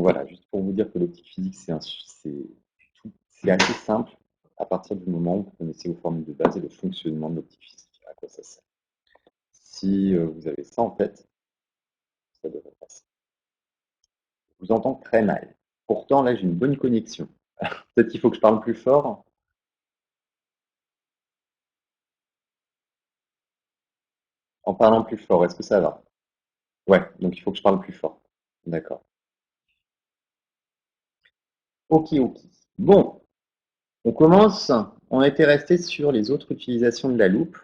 voilà, juste pour vous dire que l'optique physique, c'est assez simple à partir du moment où vous connaissez vos formules de base et le fonctionnement de l'optique physique, à quoi ça sert. Si vous avez ça en tête, ça devrait passer. Je vous entends très mal. Pourtant, là, j'ai une bonne connexion. Peut-être qu'il faut que je parle plus fort. En parlant plus fort, est-ce que ça va? Ouais, donc il faut que je parle plus fort. D'accord. Ok, ok. Bon, on commence. On était resté sur les autres utilisations de la loupe.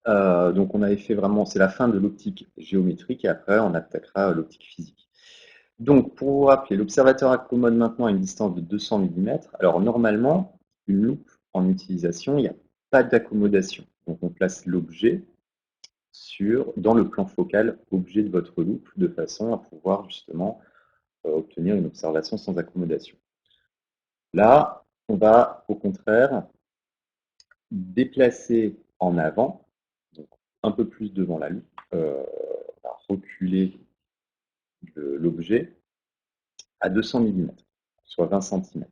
Donc on avait fait vraiment, c'est la fin de l'optique géométrique et après on attaquera l'optique physique. Donc pour vous rappeler, l'observateur accommode maintenant à une distance de 200 mm. Alors normalement, une loupe en utilisation, il n'y a pas d'accommodation. Donc on place l'objet dans le plan focal objet de votre loupe de façon à pouvoir justement obtenir une observation sans accommodation. Là, on va au contraire déplacer en avant, donc un peu plus devant la loupe, on va reculer l'objet à 200 mm, soit 20 cm.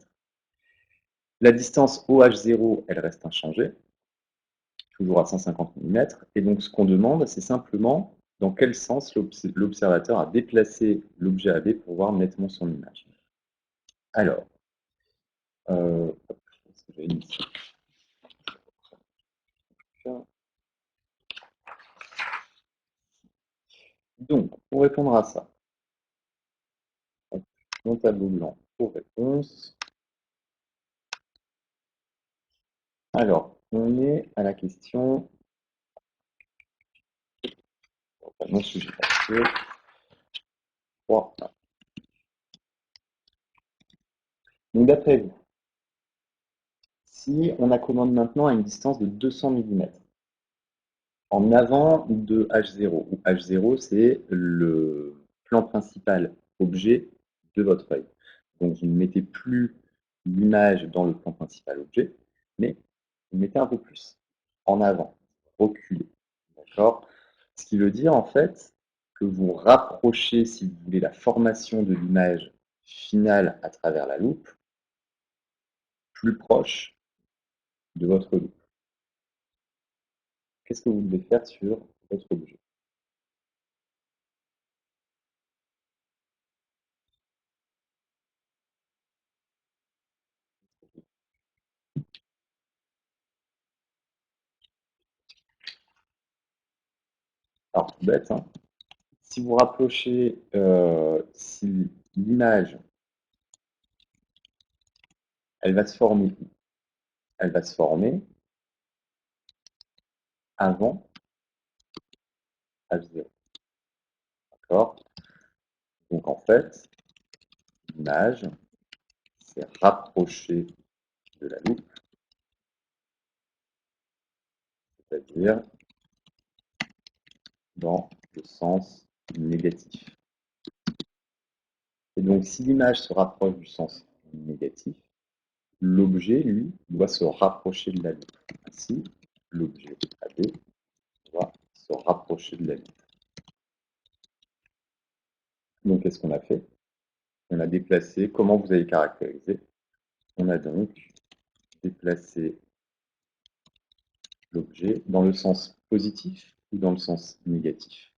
La distance OH0, elle reste inchangée, toujours à 150 mm. Et donc, ce qu'on demande, c'est simplement dans quel sens l'observateur a déplacé l'objet AB pour voir nettement son image. Alors, est-ce que j'avais mis ça? Donc, pour répondre à ça, mon tableau blanc pour réponse. Alors, on est à la question. Mon sujet papier. 3. Donc, d'après vous, si on accommode maintenant à une distance de 200 mm, en avant de H0, où H0, c'est le plan principal objet de votre œil. Donc, vous ne mettez plus l'image dans le plan principal objet, mais vous mettez un peu plus en avant, reculez. D'accord? Ce qui veut dire, en fait, que vous rapprochez, si vous voulez, la formation de l'image finale à travers la loupe, plus proche de votre loupe. Qu'est-ce que vous devez faire sur votre objet? Alors, tout bête, hein. Si vous rapprochez, si l'image, elle va se former où? Elle va se former avant H0. D'accord? Donc, en fait, l'image s'est rapprochée de la loupe, c'est-à-dire dans le sens négatif. Et donc, si l'image se rapproche du sens négatif, l'objet, lui, doit se rapprocher de la loupe. Ainsi, l'objet AB doit se rapprocher de la loupe. Donc, qu'est-ce qu'on a fait? On a déplacé, comment vous avez caractérisé? On a donc déplacé l'objet dans le sens positif ou dans le sens négatif?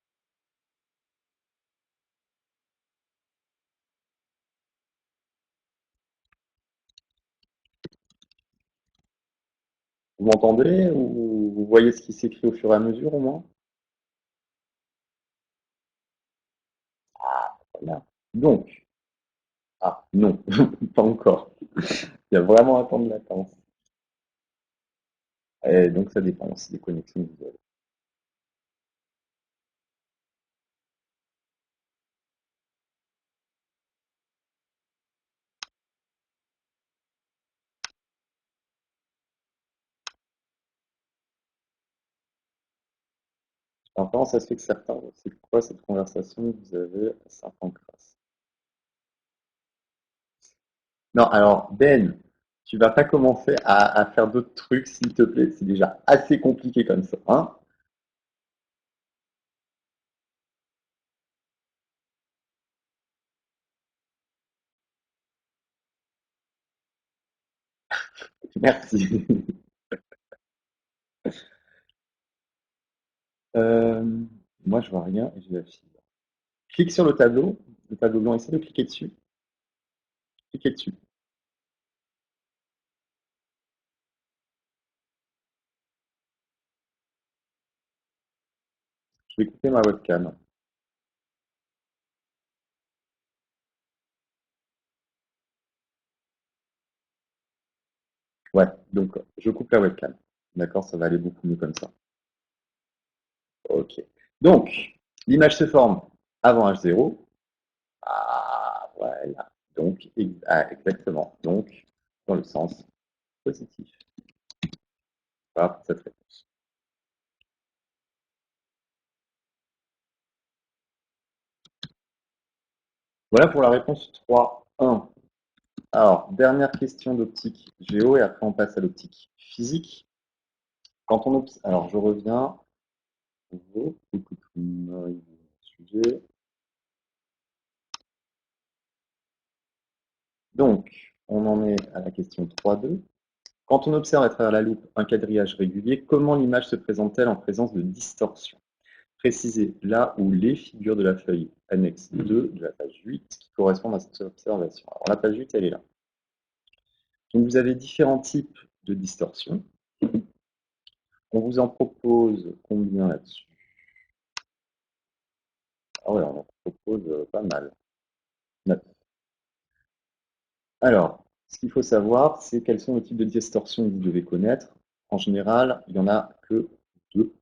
Vous m'entendez ou vous voyez ce qui s'écrit au fur et à mesure au moins? Voilà. Donc, ah non, pas encore. Il y a vraiment un temps de latence. Et donc ça dépend aussi des connexions que vous avez. Alors comment ça se fait que certains, c'est quoi cette conversation que vous avez à Saint-Pancras? Non, alors Ben, tu vas pas commencer à faire d'autres trucs, s'il te plaît. C'est déjà assez compliqué comme ça, hein? Merci. Euh, moi, je vois rien et j'ai la fibre. Clique sur le tableau blanc, essaie de cliquer dessus. Cliquez dessus. Je vais couper ma webcam. Ouais, donc je coupe la webcam. D'accord, ça va aller beaucoup mieux comme ça. Ok. Donc, l'image se forme avant H0. Ah, voilà. Donc, exactement. Donc, dans le sens positif. Voilà pour cette réponse. Voilà pour la réponse 3.1. Alors, dernière question d'optique géo et après on passe à l'optique physique. Quand on alors je reviens. Sujet. Donc, on en est à la question 3.2. Quand on observe à travers la loupe un quadrillage régulier, comment l'image se présente-t-elle en présence de distorsion? Précisez là où les figures de la feuille annexe 2 de la page 8 qui correspondent à cette observation. Alors la page 8, elle est là. Donc vous avez différents types de distorsion. On vous en propose combien là-dessus? Ah ouais, on en propose pas mal. 9. Alors, ce qu'il faut savoir, c'est quels sont les types de distorsions que vous devez connaître. En général, il n'y en a que deux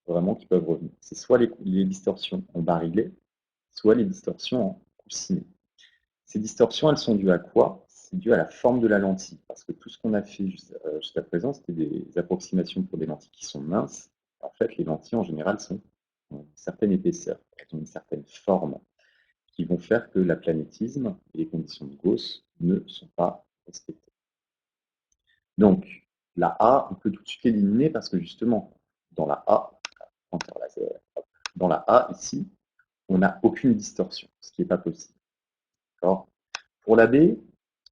vraiment qui peuvent revenir. C'est soit les distorsions en barillet, soit les distorsions en coussinet. Ces distorsions, elles sont dues à quoi? C'est dû à la forme de la lentille. Parce que tout ce qu'on a fait jusqu'à présent, c'était des approximations pour des lentilles qui sont minces. En fait, les lentilles, en général, ont une certaine épaisseur. Elles ont une certaine forme qui vont faire que l'aplanétisme et les conditions de Gauss ne sont pas respectées. Donc, la A, on peut tout de suite l'éliminer parce que justement, dans la A, dans la A ici, on n'a aucune distorsion, ce qui n'est pas possible. Pour la B,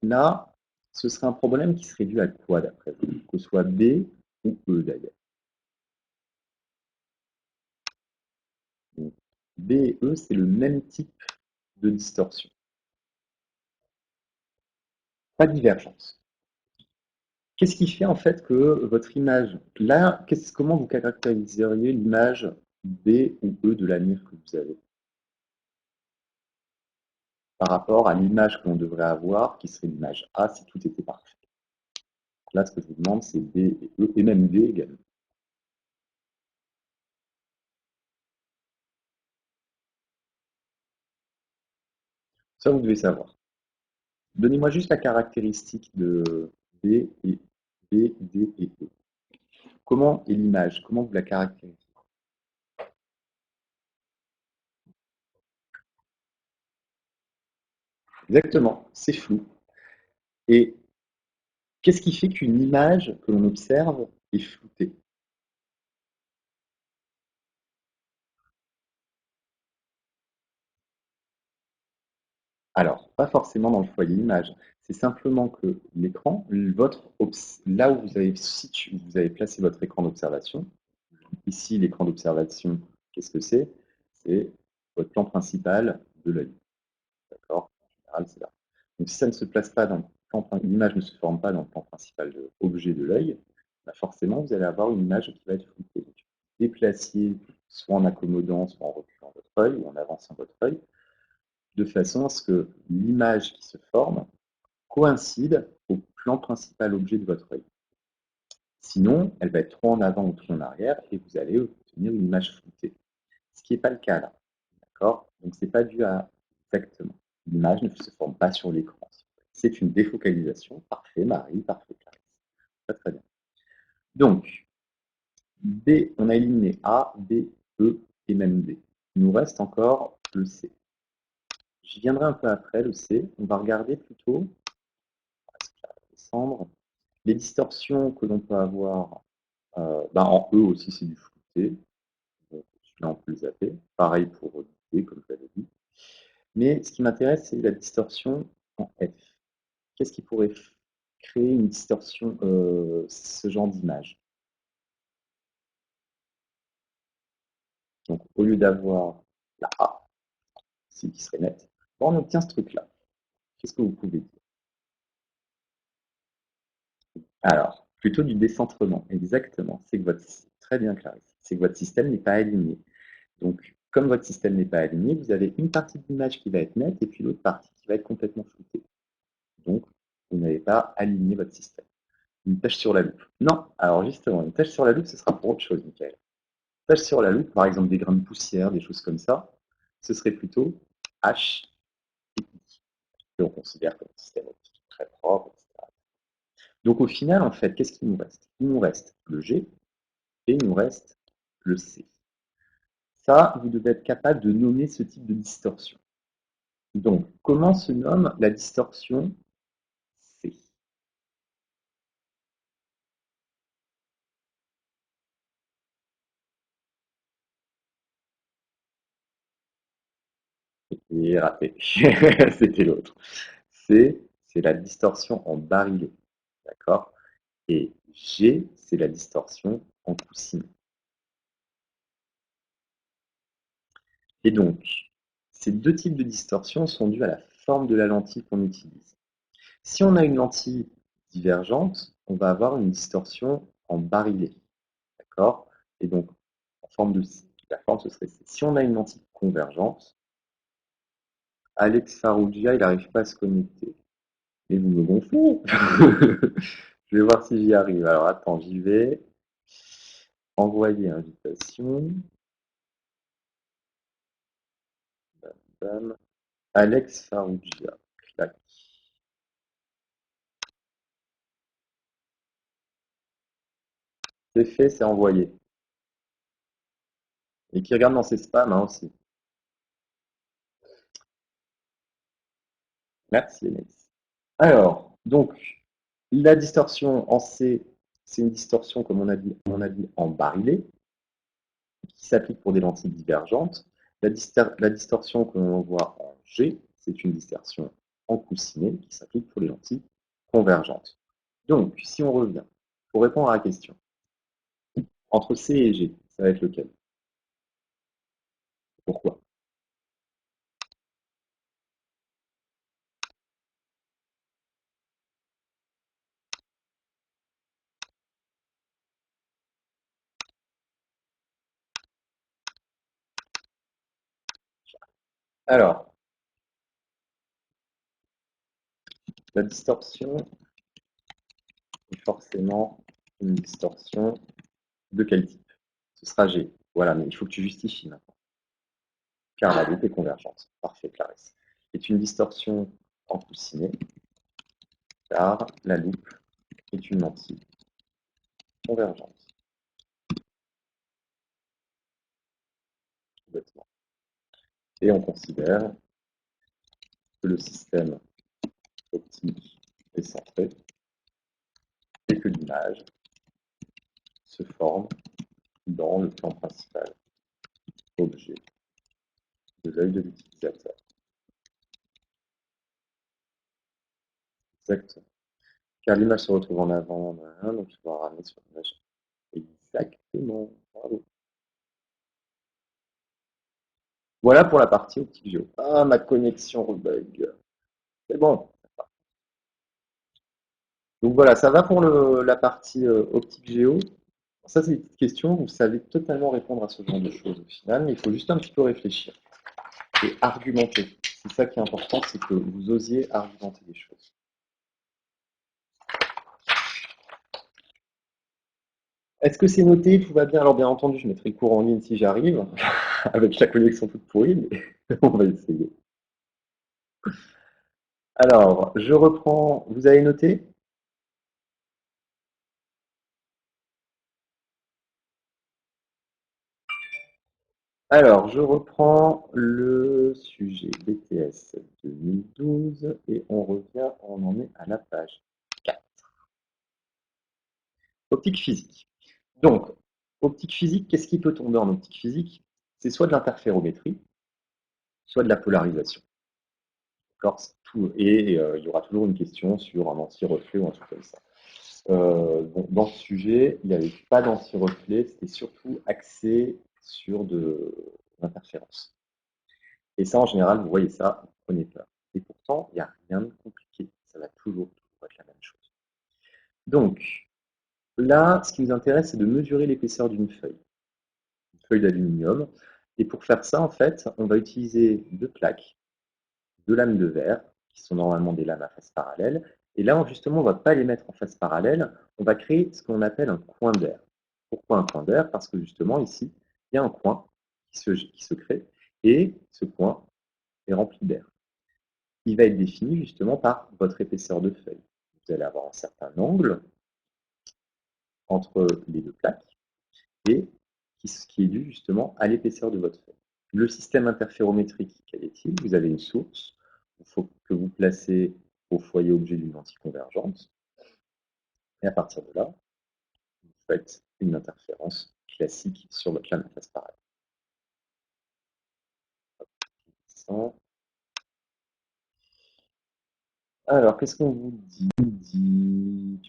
là, ce serait un problème qui serait dû à quoi d'après vous? Que ce soit B ou E d'ailleurs. Donc, B et E, c'est le même type de distorsion. Pas de divergence. Qu'est-ce qui fait en fait que votre image, là, comment vous caractériseriez l'image B ou E de la mire que vous avez par rapport à l'image que l'on devrait avoir, qui serait l'image A si tout était parfait? Là, ce que je vous demande, c'est B et E, et même D également. Ça, vous devez savoir. Donnez-moi juste la caractéristique de B, et B, D et E. Comment est l'image? Comment vous la caractérisez? Exactement, c'est flou. Et qu'est-ce qui fait qu'une image que l'on observe est floutée? Alors, pas forcément dans le foyer image. C'est simplement que l'écran, là où vous avez placé votre écran d'observation, ici l'écran d'observation, qu'est-ce que c'est? C'est votre plan principal de l'œil. D'accord? En général, c'est là. Donc si ça ne se place pas dans le l'image ne se forme pas dans le plan principal de objet de l'œil, bah forcément vous allez avoir une image qui va être floutée. Donc, déplaciez soit en accommodant, soit en reculant votre œil ou en avançant votre œil, de façon à ce que l'image qui se forme coïncide au plan principal objet de votre œil. Sinon, elle va être trop en avant ou trop en arrière et vous allez obtenir une image floutée. Ce qui n'est pas le cas là. D'accord? Donc, ce n'est pas dû à exactement. L'image ne se forme pas sur l'écran. C'est une défocalisation. Parfait, Marie, parfait, Clarisse. Très, très bien. Donc, B, on a éliminé A, B, E et même D. Il nous reste encore le C. J'y viendrai un peu après, le C. On va regarder plutôt, descendre, les distorsions que l'on peut avoir. En E aussi, c'est du flouté. Donc, celui-là, on peut le zapper. Pareil pour D, comme je l'avais dit. Mais ce qui m'intéresse, c'est la distorsion en F. Qu'est-ce qui pourrait créer une distorsion, ce genre d'image. Donc, au lieu d'avoir la A, c'est qui serait net, on obtient ce truc-là. Qu'est-ce que vous pouvez dire? Alors, plutôt du décentrement, exactement. C'est que votre, très bien Clarisse, c'est que votre système n'est pas aligné. Donc, comme votre système n'est pas aligné, vous avez une partie de l'image qui va être nette et puis l'autre partie qui va être complètement floutée. Donc, vous n'avez pas aligné votre système. Une tâche sur la loupe. Non, alors justement, une tâche sur la loupe, ce sera pour autre chose, Michael. Une tâche sur la loupe, par exemple des grains de poussière, des choses comme ça, ce serait plutôt H et I, que l'on considère comme un système optique très propre, etc. Donc au final, en fait, qu'est-ce qu'il nous reste? Il nous reste le G et il nous reste le C. Ça, vous devez être capable de nommer ce type de distorsion. Donc, comment se nomme la distorsion C? Et raté. C'était l'autre. C, c'est la distorsion en barillet. D'accord? Et G, c'est la distorsion en coussinet. Et donc, ces deux types de distorsion sont dus à la forme de la lentille qu'on utilise. Si on a une lentille divergente, on va avoir une distorsion en barillet. D'accord? Et donc, en forme de la forme, ce serait C. Si on a une lentille convergente, Alex Farrugia, il n'arrive pas à se connecter. Mais vous me gonflez. Je vais voir si j'y arrive. Alors, attends, j'y vais. Envoyer invitation. Bam, bam. Alex Farrugia. Clac. C'est fait, c'est envoyé. Et qui regarde dans ses spams hein, aussi. Merci, Alex. Alors, donc, la distorsion en C, c'est une distorsion, comme on a dit en barillet, qui s'applique pour des lentilles divergentes. La distorsion que l'on voit en G, c'est une distorsion en coussinet qui s'applique pour les lentilles convergentes. Donc, si on revient, pour répondre à la question, entre C et G, ça va être lequel? Pourquoi? Alors, la distorsion est forcément une distorsion de quel type? Ce sera G. Voilà, mais il faut que tu justifies maintenant. Car la loupe est convergente. Parfait, Clarisse. C'est une distorsion en coussinet, car la loupe est une lentille convergente. Complètement. Et on considère que le système optique est centré et que l'image se forme dans le plan principal objet de l'œil de l'utilisateur. Exactement. Car l'image se retrouve en avant, donc tu vas ramener sur l'image. Exactement. Bravo. Voilà pour la partie optique géo. Ah, ma connexion rebug. C'est bon. Donc voilà, ça va pour la partie optique géo. Ça, c'est une petite question. Vous savez totalement répondre à ce genre de choses au final, mais il faut juste un petit peu réfléchir et argumenter. C'est ça qui est important, c'est que vous osiez argumenter des choses. Est-ce que c'est noté? Tout va bien? Alors bien entendu, je mettrai le cours en ligne si j'arrive, avec la connexion toute pourrie, mais on va essayer. Alors, je reprends. Vous avez noté? Alors, je reprends le sujet BTS 2012 et on revient, on en est à la page 4. Optique physique. Donc, optique physique, qu'est-ce qui peut tomber en optique physique? C'est soit de l'interférométrie, soit de la polarisation. Et il y aura toujours une question sur un anti-reflet ou un truc comme ça. Bon, dans ce sujet, il n'y avait pas d'anti-reflet, c'était surtout axé sur de l'interférence. Et ça, en général, vous voyez ça, vous prenez peur. Et pourtant, il n'y a rien de compliqué. Ça va toujours être la même chose. Donc, là, ce qui nous intéresse, c'est de mesurer l'épaisseur d'une feuille d'aluminium. Et pour faire ça, en fait, on va utiliser deux plaques, deux lames de verre, qui sont normalement des lames à face parallèle. Et là, justement, on ne va pas les mettre en face parallèle, on va créer ce qu'on appelle un coin d'air. Pourquoi un coin d'air? Parce que justement, ici, il y a un coin qui se crée, et ce coin est rempli d'air. Il va être défini justement par votre épaisseur de feuille. Vous allez avoir un certain angle entre les deux plaques, et qui est dû justement à l'épaisseur de votre feuille. Le système interférométrique, quel est-il? Vous avez une source, il faut que vous placez au foyer objet d'une lentille convergente, et à partir de là, vous faites une interférence classique sur votre lame à face parallèle. Alors, qu'est-ce qu'on vous dit?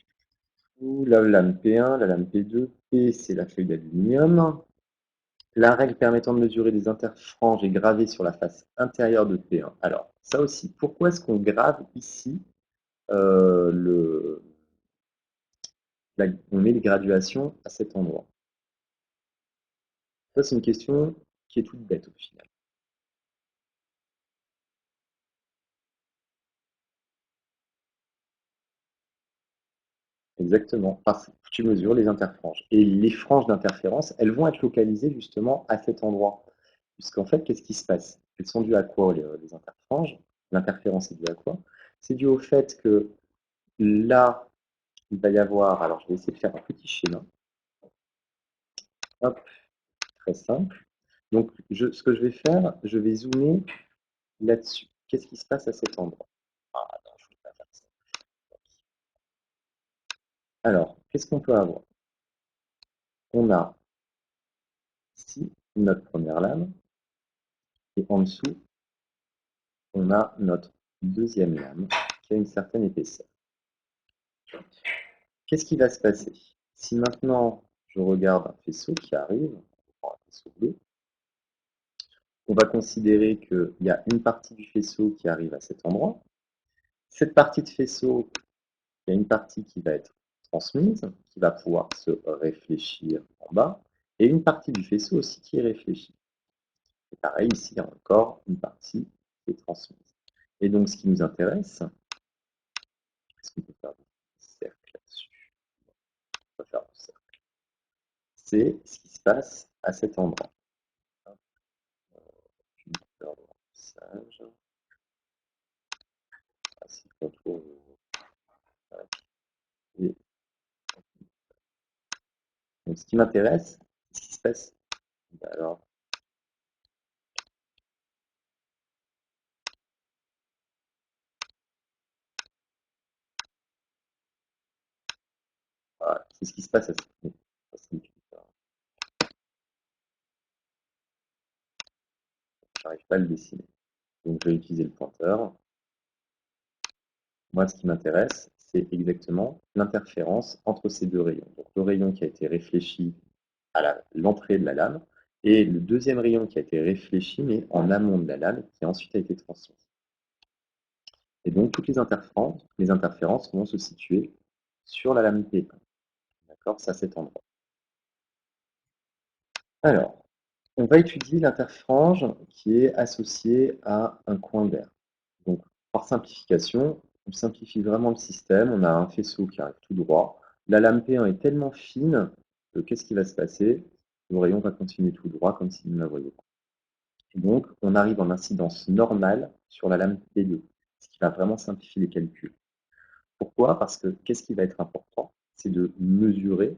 La lame P1, la lame P2, P c'est la feuille d'aluminium. La règle permettant de mesurer des interfranges est gravée sur la face intérieure de P1. Alors, ça aussi, pourquoi est-ce qu'on grave ici on met les graduations à cet endroit? Ça, c'est une question qui est toute bête au final. Exactement, parce que tu mesures les interfranges. Et les franges d'interférence, elles vont être localisées justement à cet endroit. Puisqu'en fait, qu'est-ce qui se passe? Elles sont dues à quoi, les interfranges? L'interférence est due à quoi? C'est dû au fait que là, il va y avoir, alors je vais essayer de faire un petit schéma. Hop, très simple. Donc, ce que je vais faire, je vais zoomer là-dessus. Qu'est-ce qui se passe à cet endroit? Ah, non, je ne vais pas faire ça. Alors, qu'est-ce qu'on peut avoir? On a ici notre première lame, et en dessous, on a notre deuxième lame qui a une certaine épaisseur. Qu'est-ce qui va se passer? Si maintenant je regarde un faisceau qui arrive, on prend un faisceau bleu, on va considérer qu'il y a une partie du faisceau qui arrive à cet endroit. Cette partie de faisceau, il y a une partie qui va être transmise, qui va pouvoir se réfléchir en bas, et une partie du faisceau aussi qui est réfléchie. Et pareil, ici, il y a encore une partie qui est transmise. Et donc, ce qui nous intéresse, est-ce qu'on peut faire des cercles là-dessus? On va faire un cercle. C'est ce qui se passe à cet endroit. Je vais faire le remplissage. Ainsi, contour. Et donc, ce qui m'intéresse, c'est ce qui se passe. Alors, voilà, c'est ce qui se passe à cet endroit. Je n'arrive pas à le dessiner. Donc, je vais utiliser le pointeur. Moi, ce qui m'intéresse, c'est exactement l'interférence entre ces deux rayons. Donc, le rayon qui a été réfléchi à l'entrée de la lame, et le deuxième rayon qui a été réfléchi, mais en amont de la lame, qui ensuite a été transmis. Et donc, toutes les interférences vont se situer sur la lame P1. D'accord? C'est à cet endroit. Alors, on va étudier l'interfrange qui est associée à un coin d'air. Donc, par simplification, on simplifie vraiment le système. On a un faisceau qui arrive tout droit. La lame P1 est tellement fine que qu'est-ce qui va se passer? Le rayon va continuer tout droit comme si nous ne la voyions pas. Et donc, on arrive en incidence normale sur la lame P2, ce qui va vraiment simplifier les calculs. Pourquoi? Parce que qu'est-ce qui va être important? C'est de mesurer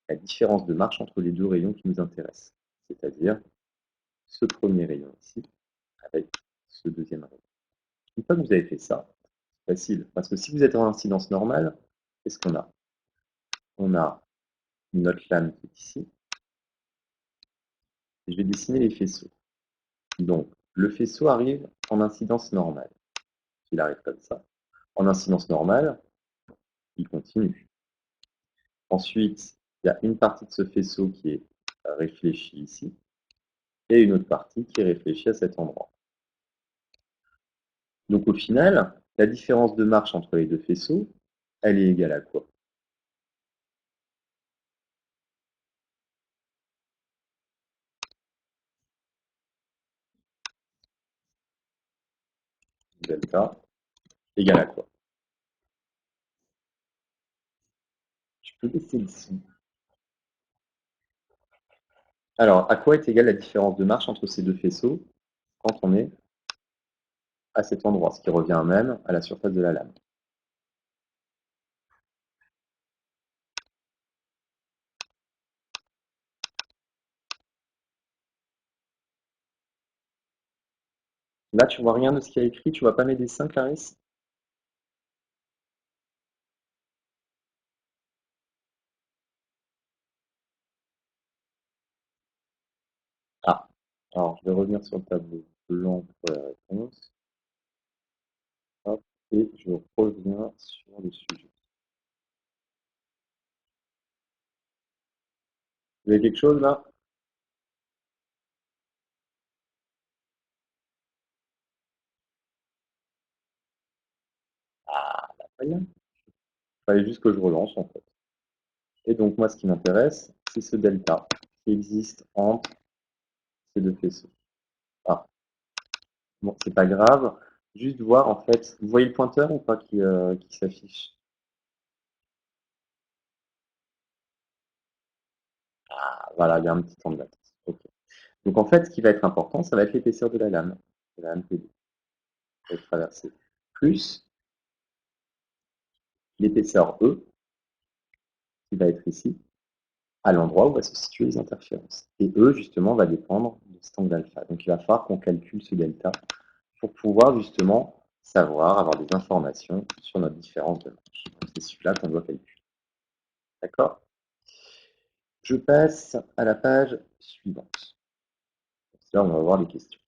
la différence de marche entre les deux rayons qui nous intéressent, c'est-à-dire ce premier rayon ici avec ce deuxième rayon. Une fois que vous avez fait ça, c'est facile, parce que si vous êtes en incidence normale, qu'est-ce qu'on a? On a notre lame qui est ici, et je vais dessiner les faisceaux. Donc, le faisceau arrive en incidence normale. Il arrive comme ça. En incidence normale, il continue. Ensuite, il y a une partie de ce faisceau qui est réfléchie ici, et une autre partie qui est réfléchie à cet endroit. Donc au final, la différence de marche entre les deux faisceaux, elle est égale à quoi? Delta égale à quoi? Tu peux baisser le son. Alors, à quoi est égale la différence de marche entre ces deux faisceaux quand on est à cet endroit, ce qui revient même à la surface de la lame? Là, tu vois rien de ce qu'il y a écrit, tu vois pas mes dessins, Clarisse? Ah, alors je vais revenir sur le tableau blanc pour la réponse. Hop, et je reviens sur le sujet. Vous avez quelque chose là? Ah, bah, rien. Il fallait juste que je relance en fait. Et donc moi, ce qui m'intéresse, c'est ce delta qui existe entre ces deux faisceaux. Ah, bon, c'est pas grave. Juste voir en fait, vous voyez le pointeur ou pas qui s'affiche? Ah, voilà, il y a un petit temps de latence. Ok. Donc en fait, ce qui va être important, ça va être l'épaisseur de la lame PD qui va être traversée, plus l'épaisseur E qui va être ici, à l'endroit où vont se situer les interférences. Et E, justement, va dépendre de cet angle alpha. Donc il va falloir qu'on calcule ce delta pour pouvoir justement savoir, avoir des informations sur notre différence de marge. C'est celui-là qu'on doit calculer. D'accord? Je passe à la page suivante. Là, on va voir les questions.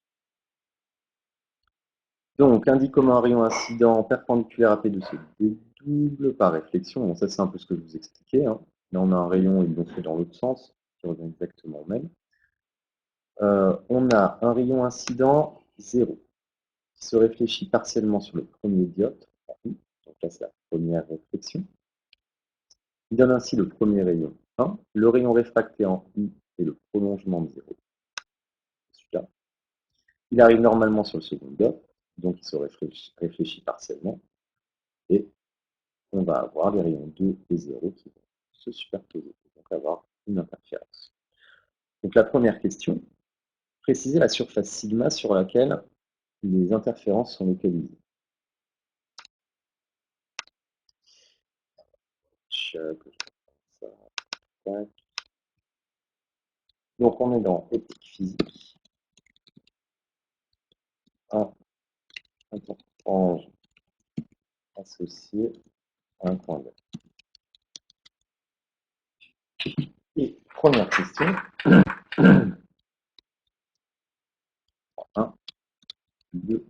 Donc, indique comment un rayon incident perpendiculaire à P2 se dédouble par réflexion. Bon, ça, c'est un peu ce que je vous expliquais. Hein. Là, on a un rayon, ils l'ont fait dans l'autre sens, qui revient exactement au même. On a un rayon incident 0 qui se réfléchit partiellement sur le premier dioptre. Donc là, c'est la première réflexion. Il donne ainsi le premier rayon 1. Le rayon réfracté en I est le prolongement de 0. Celui-là. Il arrive normalement sur le second dioptre, donc il se réfléchit partiellement. Et on va avoir les rayons 2 et 0 qui vont se superposer, donc avoir une interférence. Donc la première question, préciser la surface sigma sur laquelle les interférences sont localisées. Donc on est dans éthique physique. 1 interférence associé à un point d'air. Et première question, 1, 2,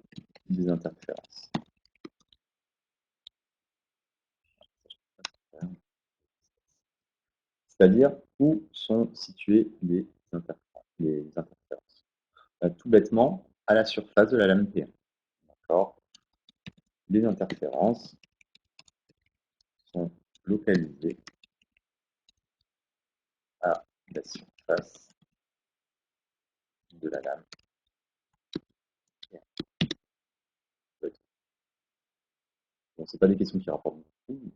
des interférences. C'est-à-dire où sont situées les interférences. Tout bêtement, à la surface de la lame P1. D'accord. Les interférences sont localisées à la surface de la lame P1. Bon, c'est pas des questions qui rapportent beaucoup,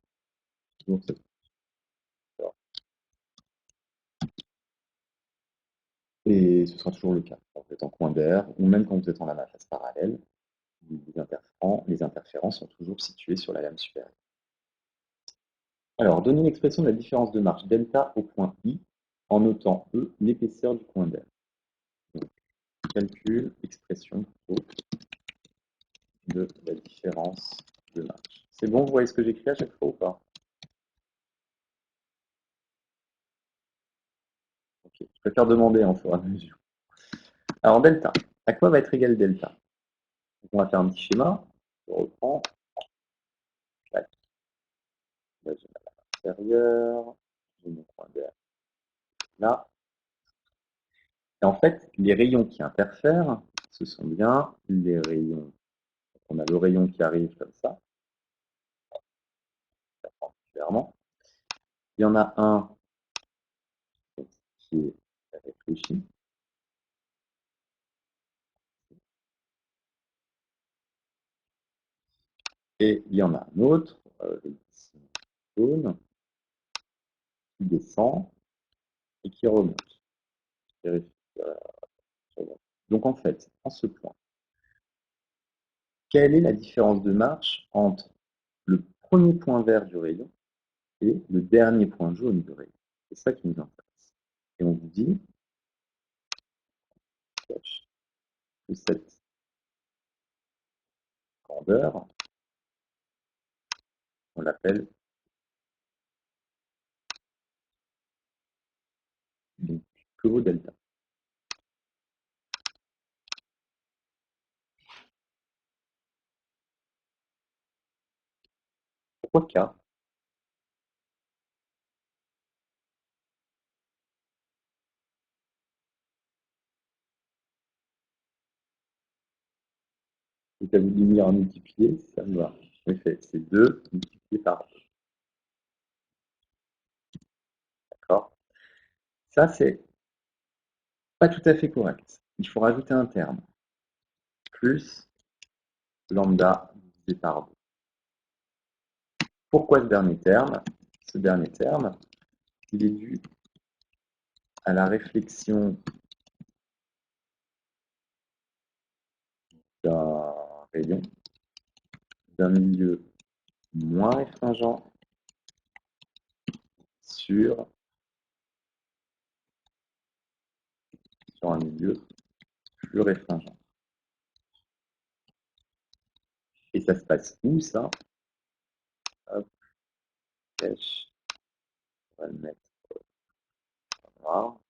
donc c'est et ce sera toujours le cas quand vous êtes en coin d'air ou même quand vous êtes en lame à face parallèle. Les interférences sont toujours situées sur la lame supérieure. Alors, donnez l'expression de la différence de marche delta au point I en notant E l'épaisseur du coin d'air. Calcul, expression de la différence de marche. C'est bon, vous voyez ce que j'écris à chaque fois ou pas? Ok, je préfère demander en fur et à mesure. Alors, delta, à quoi va être égal delta? Donc, on va faire un petit schéma. Je reprends. Tac. Là, j'ai ma l'intérieur. J'ai mon point d'air là. Et en fait, les rayons qui interfèrent, ce sont bien les rayons. On a le rayon qui arrive comme ça, particulièrement. Il y en a un qui est réfléchi. Et il y en a un autre, jaune, qui descend et qui remonte. Donc en fait, en ce point, quelle est la différence de marche entre le premier point vert du rayon et le dernier point jaune du rayon? C'est ça qui nous intéresse. Et on vous dit que cette grandeur, on l'appelle donc que vaut delta. Pourquoi K? C'est à vous de lire en multiplier, ça me va. En effet, c'est 2 multiplié par 2. D'accord? Ça, c'est pas tout à fait correct. Il faut rajouter un terme. Plus lambda divisé par 2. Pourquoi ce dernier terme? Ce dernier terme, il est dû à la réflexion d'un rayon d'un milieu moins réfringent sur un milieu plus réfringent. Et ça se passe où, ça? Hop, flèche, on va le mettre en noir.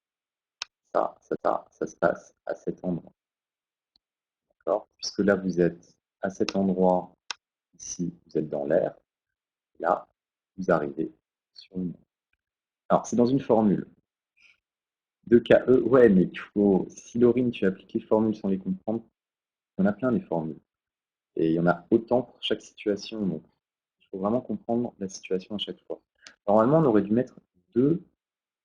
Ça se passe à cet endroit. D'accord? Puisque là, vous êtes à cet endroit, ici, vous êtes dans l'air. Là, vous arrivez sur une. Alors, c'est dans une formule. 2KE, ouais, mais il faut, si Laurine, tu appliques les formules sans les comprendre, il y en a plein des formules. Et il y en a autant pour chaque situation. Donc, il faut vraiment comprendre la situation à chaque fois. Normalement, on aurait dû mettre 2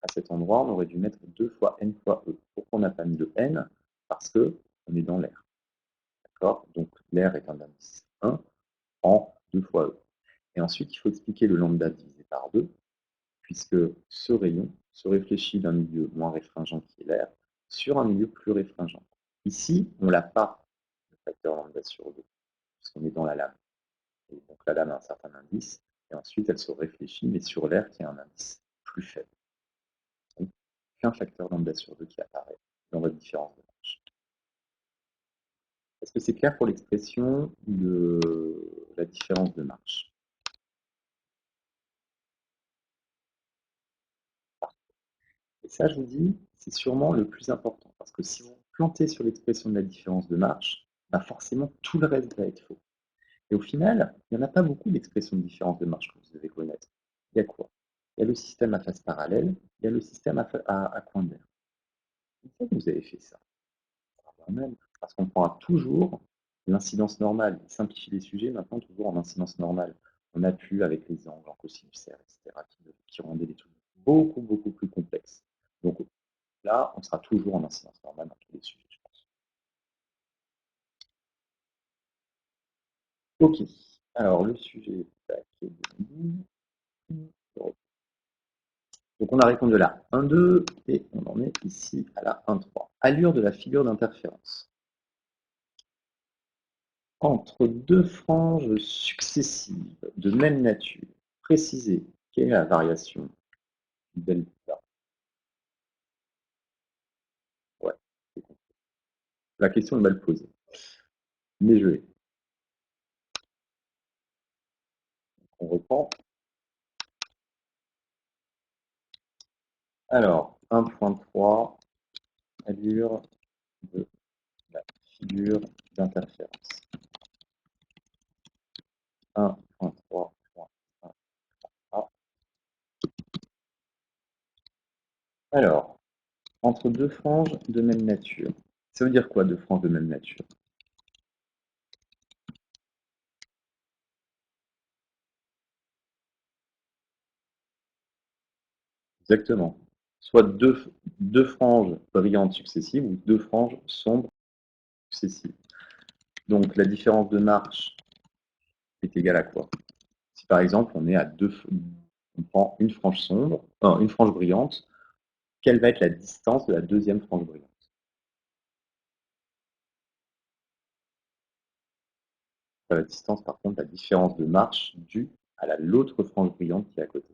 à cet endroit, on aurait dû mettre 2 fois n fois e. Pourquoi on n'a pas mis de n? Parce que on est dans l'air. D'accord? Donc, l'air est un indice 1 en 2 fois e. Et ensuite, il faut expliquer le lambda divisé par 2, puisque ce rayon se réfléchit d'un milieu moins réfringent qui est l'air sur un milieu plus réfringent. Ici, on l'a pas, le facteur lambda sur 2, puisqu'on est dans la lame. Et donc la lame a un certain indice, et ensuite elle se réfléchit, mais sur l'air qui a un indice plus faible. Donc, qu'un facteur lambda sur 2 qui apparaît dans votre différence de marche. Est-ce que c'est clair pour l'expression de la différence de marche? Et ça, je vous dis, c'est sûrement le plus important, parce que si vous vous plantez sur l'expression de la différence de marche, bah forcément tout le reste va être faux. Et au final, il n'y en a pas beaucoup d'expressions de différence de marche que vous devez connaître. Il y a quoi? Il y a le système à face parallèle, il y a le système à coin d'air. Pourquoi vous avez fait ça? Même, parce qu'on prend toujours l'incidence normale. Il simplifie les sujets maintenant toujours en incidence normale. On a pu avec les angles en cosinus R, etc., qui rendaient les trucs beaucoup, beaucoup plus complexes. Donc là, on sera toujours en incidence normale dans tous les sujets, je pense. Ok. Alors, le sujet, donc on a répondu à la 1,2 et on en est ici à la 1,3. Allure de la figure d'interférence. Entre deux franges successives de même nature, précisez quelle est la variation delta. Ouais, la question est mal posée, mais je vais. On reprend. Alors, 1,3, allure de la figure d'interférence. 1.3.1. Alors, entre deux franges de même nature. Ça veut dire quoi, deux franges de même nature? Exactement. Soit deux franges brillantes successives ou deux franges sombres successives. Donc la différence de marche est égale à quoi? Si par exemple on est à on prend une frange sombre, une frange brillante, quelle va être la distance de la deuxième frange brillante? La distance, par contre, la différence de marche due à l'autre frange brillante qui est à côté.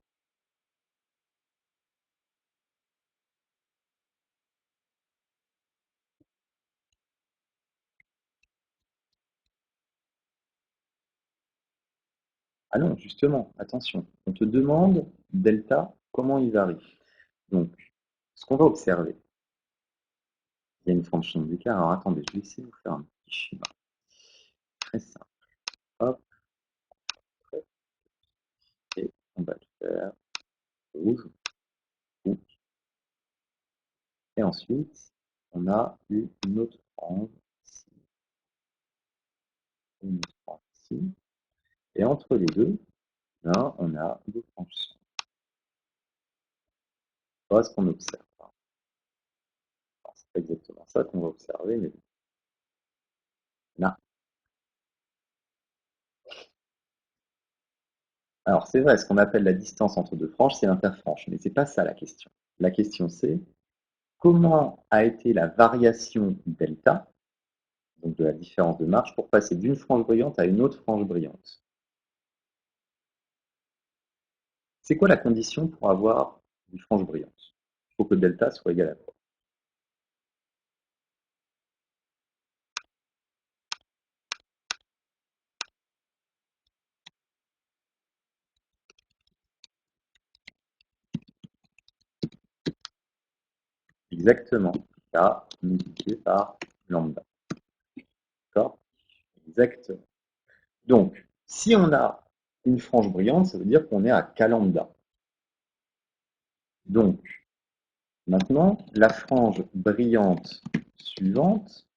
Ah non, justement, attention, on te demande delta, comment il varie. Donc, ce qu'on va observer, il y a une frange sombre d'écart. Alors attendez, je vais essayer de vous faire un petit schéma très simple. Hop, et on va le faire rouge, rouge. Et ensuite, on a une autre frange ici, une autre frange ici. Et entre les deux, là, on a deux franges sombres. Voilà ce qu'on observe. C'est pas exactement ça qu'on va observer, mais là. Alors c'est vrai, ce qu'on appelle la distance entre deux franges, c'est l'interfranche, mais c'est pas ça la question. La question c'est comment a été la variation delta, donc de la différence de marche, pour passer d'une frange brillante à une autre frange brillante. C'est quoi la condition pour avoir une frange brillante? Il faut que delta soit égal à quoi? Exactement, K multiplié par lambda. D'accord? Exactement. Donc, si on a une frange brillante, ça veut dire qu'on est à K lambda. Donc, maintenant, la frange brillante suivante,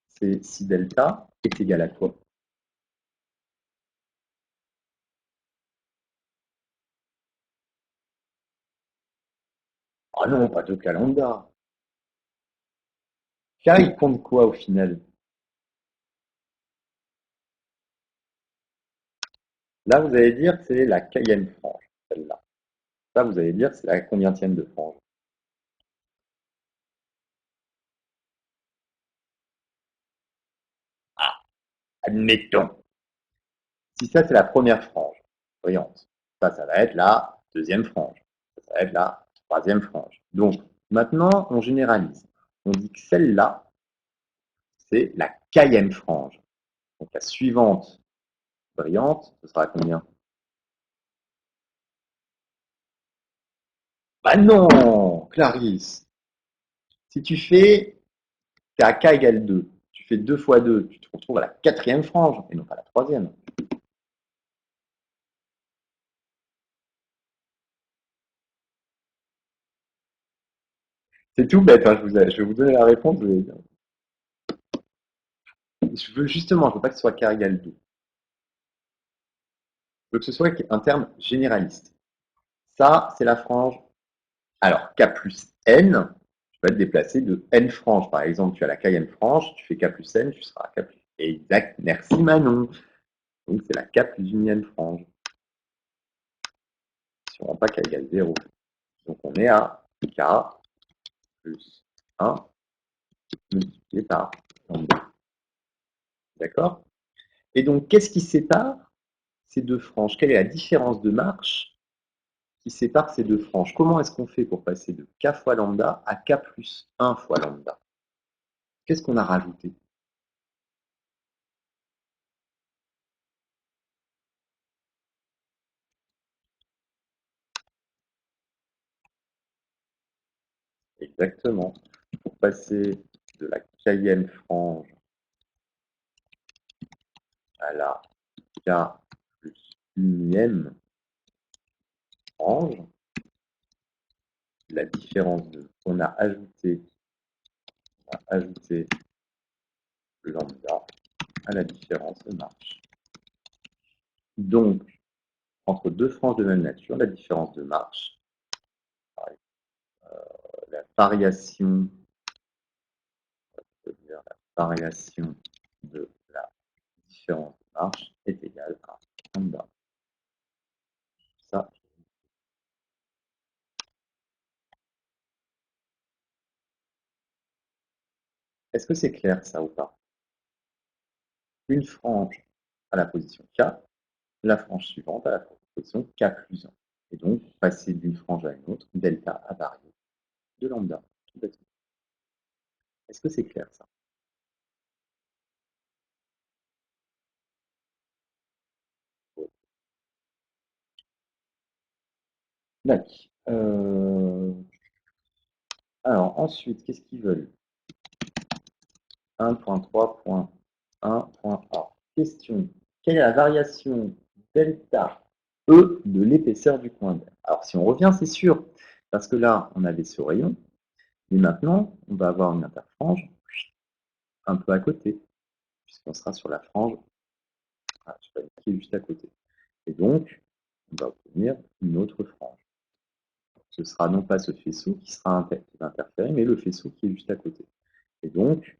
c'est si delta est égal à quoi? Ah non, pas 2K lambda. K, il compte quoi au final? Là, vous allez dire que c'est la kème frange, celle-là. Ça, vous allez dire que c'est la combientième de frange? Ah, admettons. Si ça, c'est la première frange brillante, ça va être la deuxième frange. Ça va être la troisième frange. Donc, maintenant, on généralise. On dit que celle-là, c'est la kème frange. Donc, la suivante brillante, ce sera combien? Bah non, Clarisse. Si tu fais, tu es à k égale 2, tu fais 2 fois 2, tu te retrouves à la quatrième frange, et non pas la troisième. C'est tout bête, hein, je vais vous donner la réponse. Je veux justement, je veux pas que ce soit k égale 2. Je veux que ce soit un terme généraliste. Ça, c'est la frange. Alors, k plus n, tu vas te déplacer de n franges. Par exemple, tu as la kème frange, tu fais k plus n, tu seras à k plus. Exact, merci Manon. Donc, c'est la k plus unième frange. Si on ne rend pas k égale 0. Donc, on est à k plus 1 multiplié par lambda. D'accord? Et donc, qu'est-ce qui sépare ces deux franges? Quelle est la différence de marche qui sépare ces deux franges? Comment est-ce qu'on fait pour passer de k fois lambda à k plus 1 fois lambda? Qu'est-ce qu'on a rajouté? Exactement. Pour passer de la kème frange à la K plus unième frange, la différence de, on a ajouté le lambda à la différence de marche. Donc, entre deux franges de même nature, la différence de marche, la variation de la différence de marche est égale à lambda. Ça, est-ce que c'est clair ça ou pas? Une frange à la position K, la frange suivante à la position K plus 1. Et donc, passer d'une frange à une autre, delta a varié de lambda. Est-ce que c'est clair ça? D'accord. Alors ensuite, qu'est-ce qu'ils veulent? 1.3.1.a. Question. Quelle est la variation delta E de l'épaisseur du coin d'air? Alors si on revient, c'est sûr, parce que là, on avait ce rayon, mais maintenant, on va avoir une interfrange un peu à côté, puisqu'on sera sur la frange qui est juste à côté. Et donc, on va obtenir une autre frange. Ce sera non pas ce faisceau qui sera interféré, mais le faisceau qui est juste à côté. Et donc,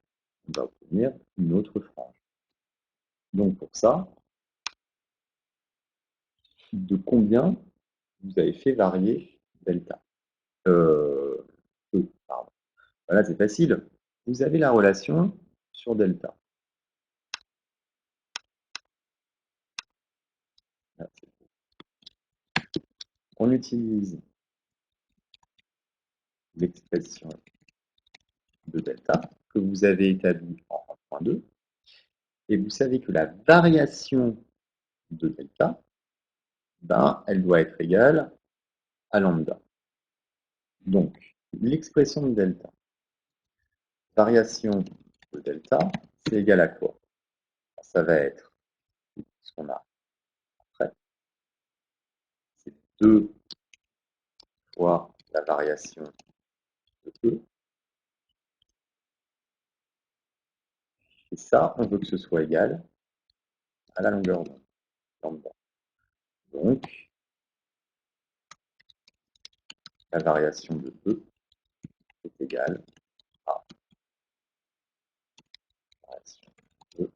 on va obtenir une autre frange. Donc pour ça, de combien vous avez fait varier delta E, pardon. Voilà, c'est facile. Vous avez la relation sur delta. On utilise l'expression de delta que vous avez établie en 1.2 et vous savez que la variation de delta, ben, elle doit être égale à lambda. Donc, l'expression de delta, variation de delta, c'est égal à quoi? Ça va être ce qu'on a après, c'est 2 fois la variation de E. Et ça, on veut que ce soit égal à la longueur d'onde, lambda. Donc, la variation de E est égale à la variation de E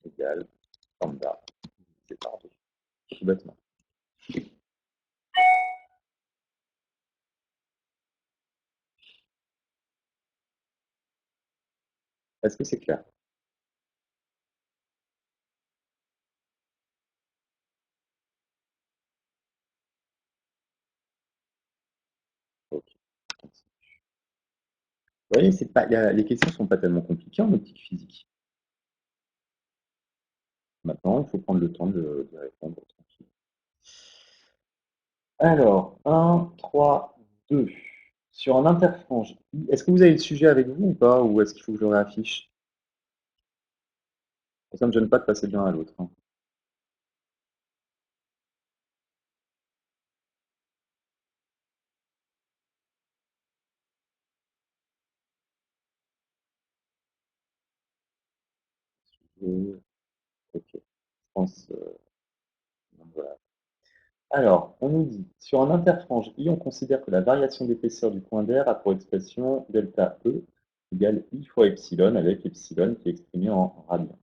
égale lambda divisé par 2. Tout bêtement. Est-ce que c'est clair? Ok. Vous voyez, c'est pas, les questions ne sont pas tellement compliquées en optique physique. Maintenant, il faut prendre le temps de répondre tranquille. Alors, 1, 3, 2. Sur un interfrange I, est-ce que vous avez le sujet avec vous ou pas? Ou est-ce qu'il faut que je le réaffiche? Ça ne me gêne pas de passer de l'un à l'autre. Hein. Ok, je pense. Voilà. Alors, on nous dit, sur un interfrange I, on considère que la variation d'épaisseur du point d'air a pour expression delta E égale I fois epsilon, avec epsilon qui est exprimé en radian.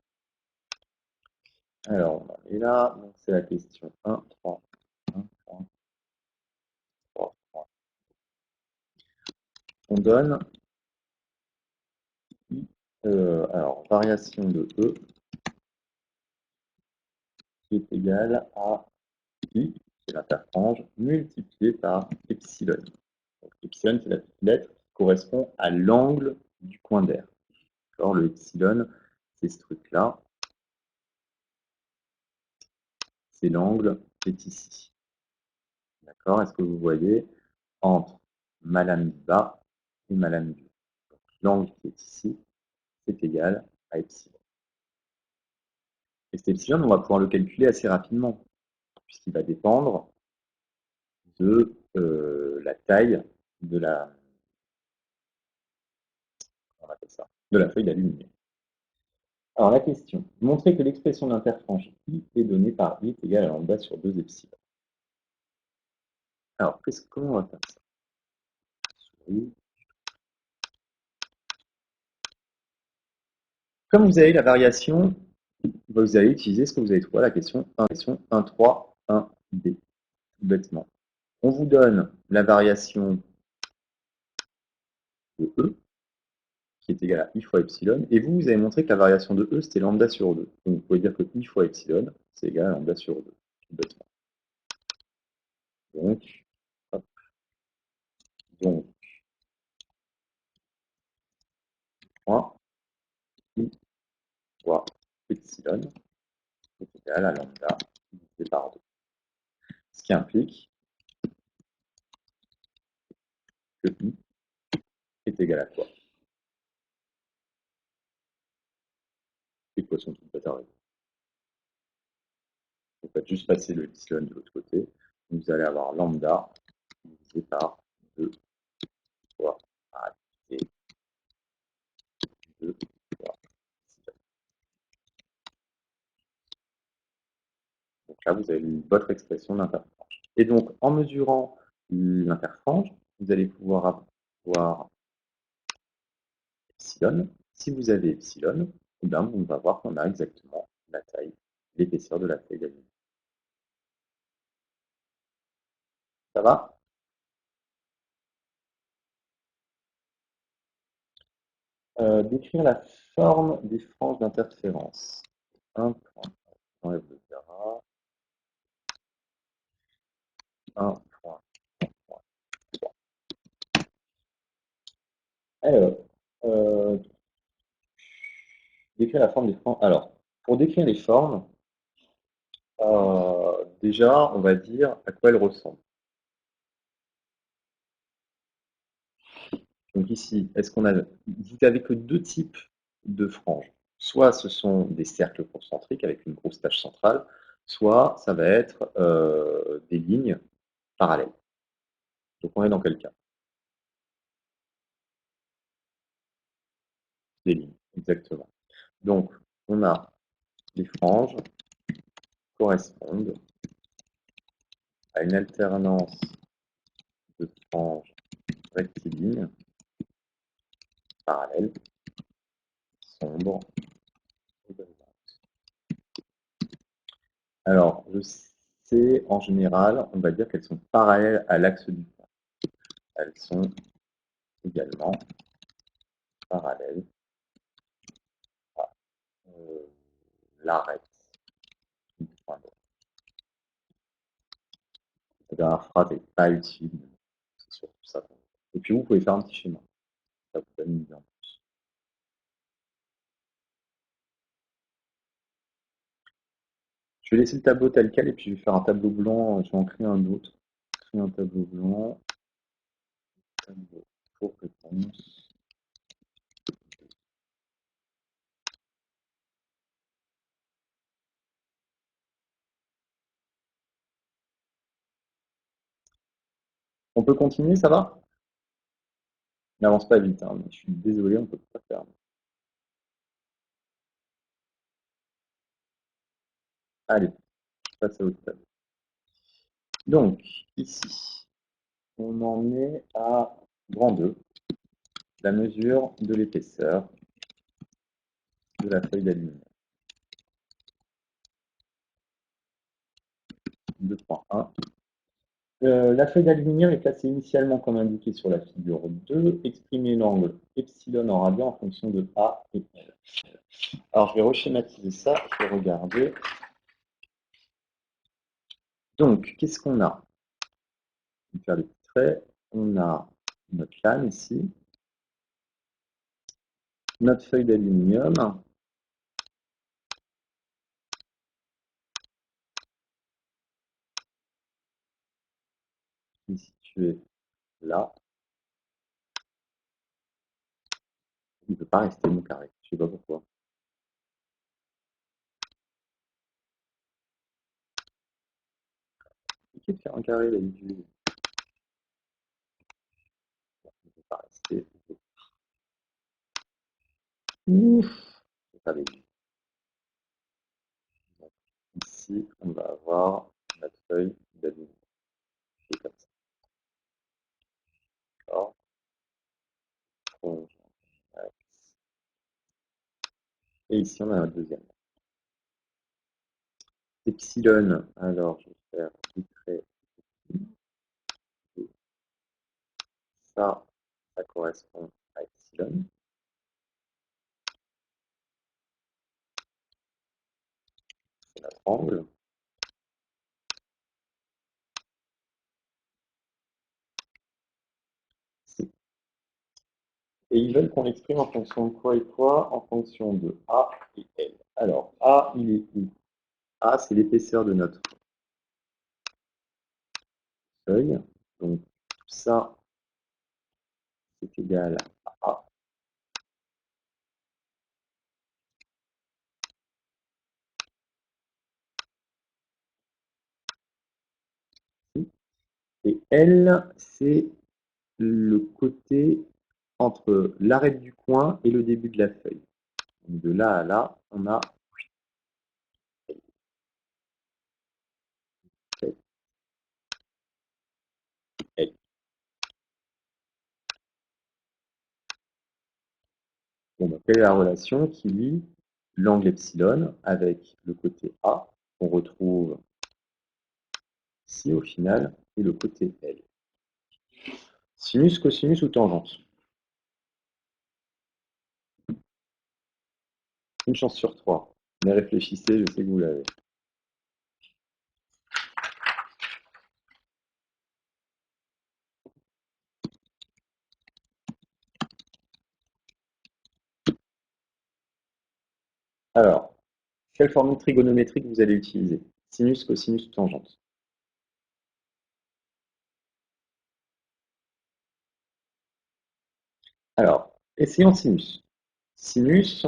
Alors, et là, c'est la question 1, 3, 1, 3, 3, 3. On donne I, alors, variation de E qui est égale à I, c'est l'interfrange, multiplié par epsilon. Donc, epsilon, c'est la petite lettre qui correspond à l'angle du coin d'air. Alors, le epsilon, c'est ce truc-là. C'est l'angle qui est ici. D'accord? Est-ce que vous voyez entre ma lame bas et ma lame du haut? L'angle qui est ici, c'est égal à epsilon. Et cet epsilon, on va pouvoir le calculer assez rapidement, puisqu'il va dépendre de la taille de la, on appelle ça, de la feuille d'aluminium. Alors la question, montrer que l'expression de l'interfrange I est donnée par I est égale à lambda sur 2 epsilon. Alors, comment on va faire ça? Comme vous avez la variation, vous allez utiliser ce que vous avez trouvé à la question 1, 3, 1, B, tout bêtement. On vous donne la variation de E, qui est égale à I fois epsilon, et vous avez montré que la variation de E, c'était lambda sur 2. Donc vous pouvez dire que I fois epsilon, c'est égal à lambda sur 2, tout bêtement. Donc, hop, donc, point, I fois epsilon est égal à lambda divisé par 2. Ce qui implique que I est égal à quoi? L'équation toute bête arrive. Vous faites juste passer le epsilon de l'autre côté. Vous allez avoir lambda divisé par 2 fois t 2 fois epsilon. Donc là, vous avez votre expression d'interfrange. Et donc, en mesurant l'interfrange, vous allez pouvoir avoir epsilon. Si vous avez epsilon, eh bien, on va voir qu'on a exactement la taille, l'épaisseur de la feuille d'aluminium. Ça va? Décrire la forme des franges d'interférence. Un point. J'enlève le carat. Un point. Alors, euh, décrire la forme des franges. Alors, pour décrire les formes, déjà, on va dire à quoi elles ressemblent. Donc ici, est-ce qu'on a, vous n'avez que deux types de franges. Soit ce sont des cercles concentriques avec une grosse tache centrale, soit ça va être des lignes parallèles. Donc on est dans quel cas? Des lignes, exactement. Donc on a les franges correspondent à une alternance de franges rectilignes parallèles, sombres et brillantes. Alors, je sais, en général, on va dire qu'elles sont parallèles à l'axe du point. Elles sont également parallèles à l'arête du point droit. La dernière phrase n'est pas utile, c'est surtout ça. Et puis vous pouvez faire un petit schéma. Ça vous donne une idée en plus. Je vais laisser le tableau tel quel et puis je vais faire un tableau blanc. Je vais en créer un autre. Créer un tableau blanc. Tableau pour réponse. On peut continuer, ça va? N'avance pas vite, hein, mais je suis désolé, on peut pas faire. Allez, je passe à votre tableau. Donc, ici, on en est à grand 2, la mesure de l'épaisseur de la feuille d'aluminium. 2.1. La feuille d'aluminium est placée initialement comme indiqué sur la figure 2. Exprimez l'angle epsilon en radian en fonction de A et L. Alors, je vais reschématiser ça, je vais regarder. Donc, qu'est-ce qu'on a? On va faire des petits traits. On a notre lame ici, notre feuille d'aluminium, qui est située là. Il ne peut pas rester mon carré. Je ne sais pas pourquoi. de faire un carré d'habitude. On ne peut pas rester. Ouf, c'est pas bien. Donc, ici, on va avoir notre feuille d'alignement. C'est comme ça. D'accord. Et ici, on a un deuxième. Epsilon, alors je vais faire des traits. Ça, ça correspond à epsilon. C'est notre angle. Et ils veulent qu'on l'exprime en fonction de quoi et quoi? En fonction de A et L. Alors, A, il est où? A, c'est l'épaisseur de notre feuille. Donc, tout ça, c'est égal à A. Et L, c'est le côté entre l'arête du coin et le début de la feuille. Donc, de là à là, on a L. Bon, bah, quelle est la relation qui lie l'angle epsilon avec le côté A qu'on retrouve ici au final et le côté L? Sinus, cosinus ou tangente? Une chance sur trois. Mais réfléchissez, je sais que vous l'avez. Alors, quelle formule trigonométrique vous allez utiliser? Sinus, cosinus ou tangente? Alors, essayons sinus. Sinus,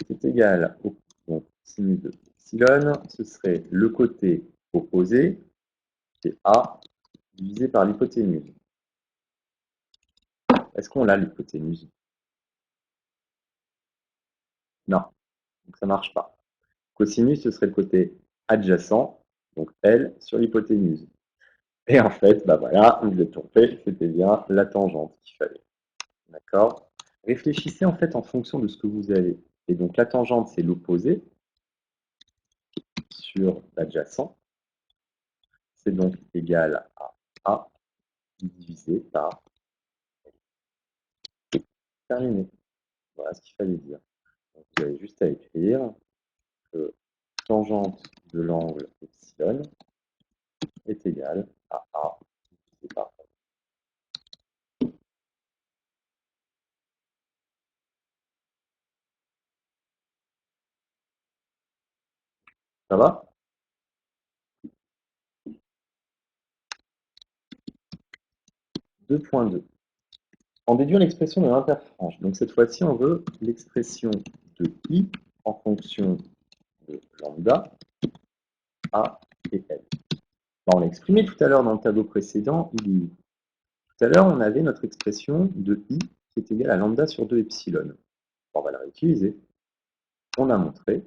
c'est égal au sinus de epsilon, ce serait le côté opposé, c'est A, divisé par l'hypoténuse. Est-ce qu'on l'a l'hypoténuse? Non, donc ça ne marche pas. Cosinus, ce serait le côté adjacent, donc L sur l'hypoténuse. Et en fait, bah voilà, vous êtes trompé, c'était bien la tangente qu'il fallait. D'accord? Réfléchissez en fait en fonction de ce que vous avez. Et donc la tangente, c'est l'opposé sur l'adjacent. C'est donc égal à A divisé par terminé. Voilà ce qu'il fallait dire. Donc, vous avez juste à écrire que tangente de l'angle epsilon est égale à A divisé par A. Ça va? 2.2. En déduire l'expression de l'interfranche. Donc cette fois-ci, on veut l'expression de I en fonction de lambda, A et L. Bon, on l'a exprimé tout à l'heure dans le tableau précédent. Tout à l'heure, on avait notre expression de I qui est égale à lambda sur 2 epsilon. Bon, on va la réutiliser. On a montré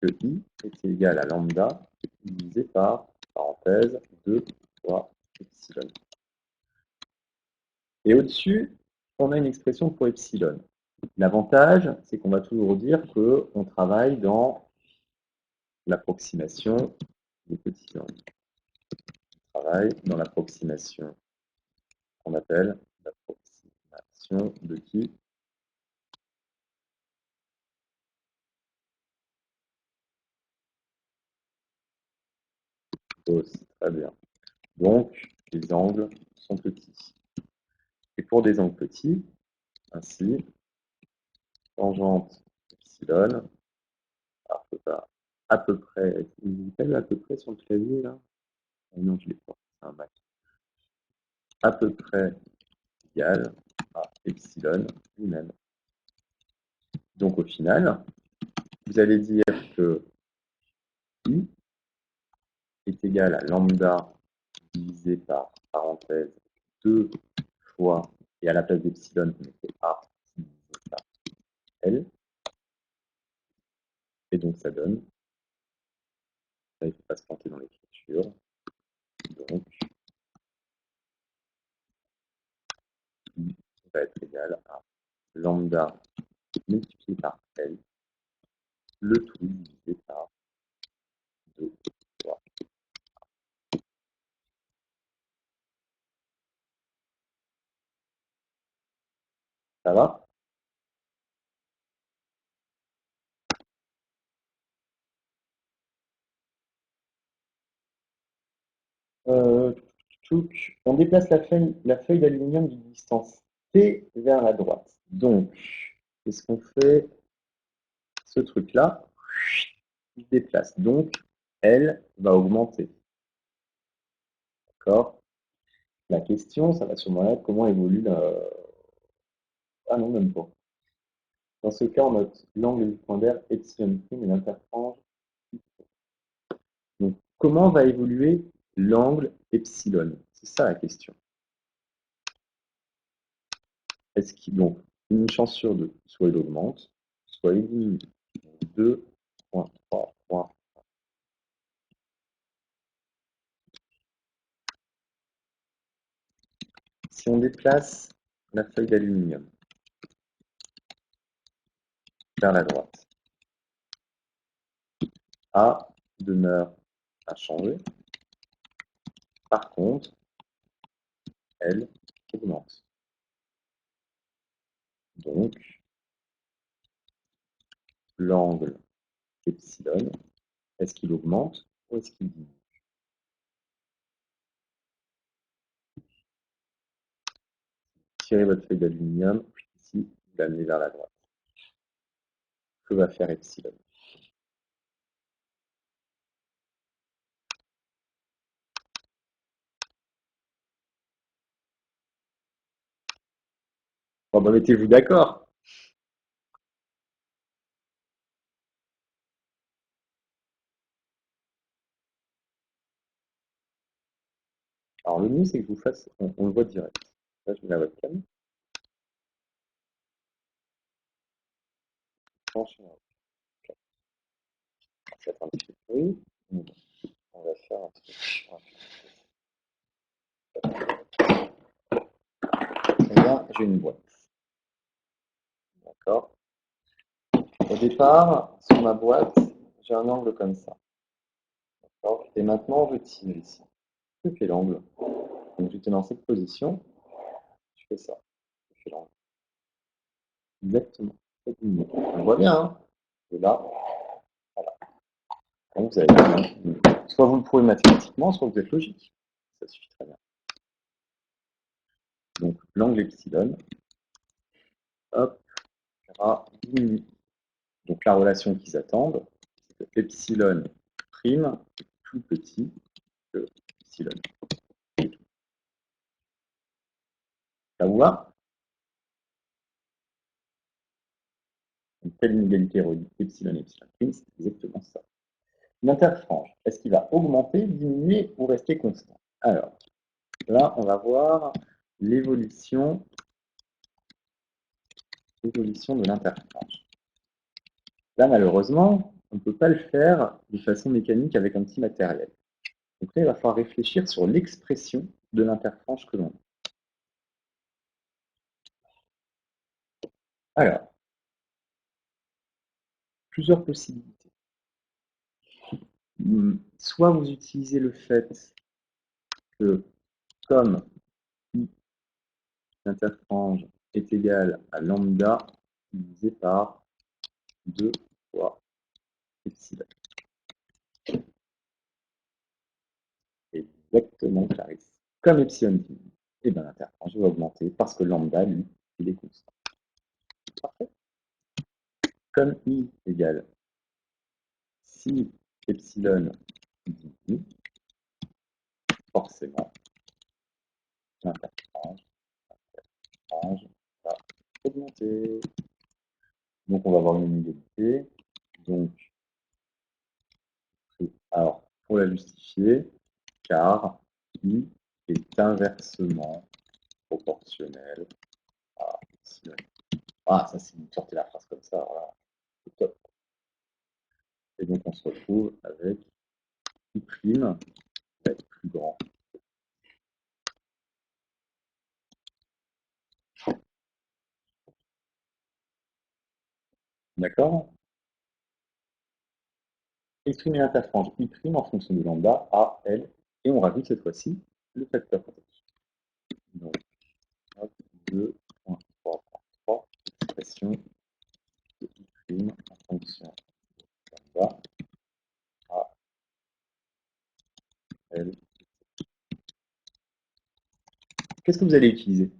que I est égal à lambda divisé par, parenthèse, 2 fois epsilon. Et au-dessus, on a une expression pour epsilon. L'avantage, c'est qu'on va toujours dire qu'on travaille dans l'approximation des petits angles. On travaille dans l'approximation qu'on appelle l'approximation de qui? Cos. Très bien. Donc, les angles sont petits. Et pour des angles petits, ainsi, tangente epsilon, alors c'est pas à peu près, vous avez à peu près sur le clavier là? Ah non, je l'ai pas, c'est un Mac. À peu près égal à epsilon lui-même. Donc au final, vous allez dire que I est égal à lambda divisé par parenthèse 2 fois, et à la place d'epsilon, vous mettez A divisé par L, et donc ça donne, ça, il ne faut pas se planter dans l'écriture, donc I va être égal à lambda multiplié par L, le tout divisé par 2 fois. Ça va? Euh, on déplace la feuille d'aluminium d'une distance T vers la droite. Donc, qu'est-ce qu'on fait? Ce truc-là, il déplace. Donc, elle va augmenter. D'accord? La question, ça va sûrement être comment évolue la... Ah non, même pas. Dans ce cas, on note l'angle du point d'air epsilon prime et l'interfrange. Donc, comment va évoluer l'angle epsilon? C'est ça la question. Est-ce qu'il donc une chance sur deux, soit il augmente, soit il diminue. 2,3. Si on déplace la feuille d'aluminium vers la droite, A demeure inchangé. Par contre, elle augmente. Donc, l'angle epsilon, est-ce qu'il augmente ou est-ce qu'il diminue? Tirez votre feuille d'aluminium, ici, vous l'amenez vers la droite. Que va faire epsilon? Bon, bah, mettez-vous d'accord. Alors, le mieux, c'est que je vous fasse, on le voit direct. Là, je mets la webcam. Ça fait un petit peu de bruit. On va faire un truc. Et là, j'ai une boîte. D'accord? Au départ, sur ma boîte, j'ai un angle comme ça. D'accord? Et maintenant, je tire ici. Je fais l'angle. Donc, j'étais dans cette position. Je fais ça. Je fais l'angle. Exactement. On voit bien, hein? Et là, voilà. Donc, vous avez l'angle. Soit vous le prouvez mathématiquement, soit vous êtes logique. Ça suffit très bien. Donc, l'angle epsilon, hop, va diminuer. Donc, la relation qu'ils attendent, c'est que epsilon prime est plus petit que epsilon. Ça vous va? Donc, telle inégalité reliée epsilon et epsilon prime, c'est exactement ça. L'interfrange, est-ce qu'il va augmenter, diminuer ou rester constant? Alors, là, on va voir l'évolution de l'interfrange. Là, malheureusement, on ne peut pas le faire de façon mécanique avec un petit matériel. Donc là, il va falloir réfléchir sur l'expression de l'interfrange que l'on a. Alors, plusieurs possibilités. Soit vous utilisez le fait que comme I l'interfrange est égal à lambda divisé par 2 fois epsilon. Exactement, Clarisse. Comme epsilon diminue, et bien l'interfrange va augmenter parce que lambda, lui, il est constant. Parfait. Comme I égale si epsilon diminue, forcément, l'interfrange va augmenter. Donc, on va avoir une inégalité. Donc, alors, pour la justifier, car I est inversement proportionnel à epsilon. Ah, ça, c'est une sortie la phrase comme ça, voilà. C'est top. Et donc, on se retrouve avec I' qui va être plus grand. D'accord? Exprimer l'interfrange I' en fonction de lambda, A, L, et on rajoute cette fois-ci le facteur quantique. Donc, 2.3.3, expression de I' en fonction de lambda, A, L. Qu'est-ce que vous allez utiliser?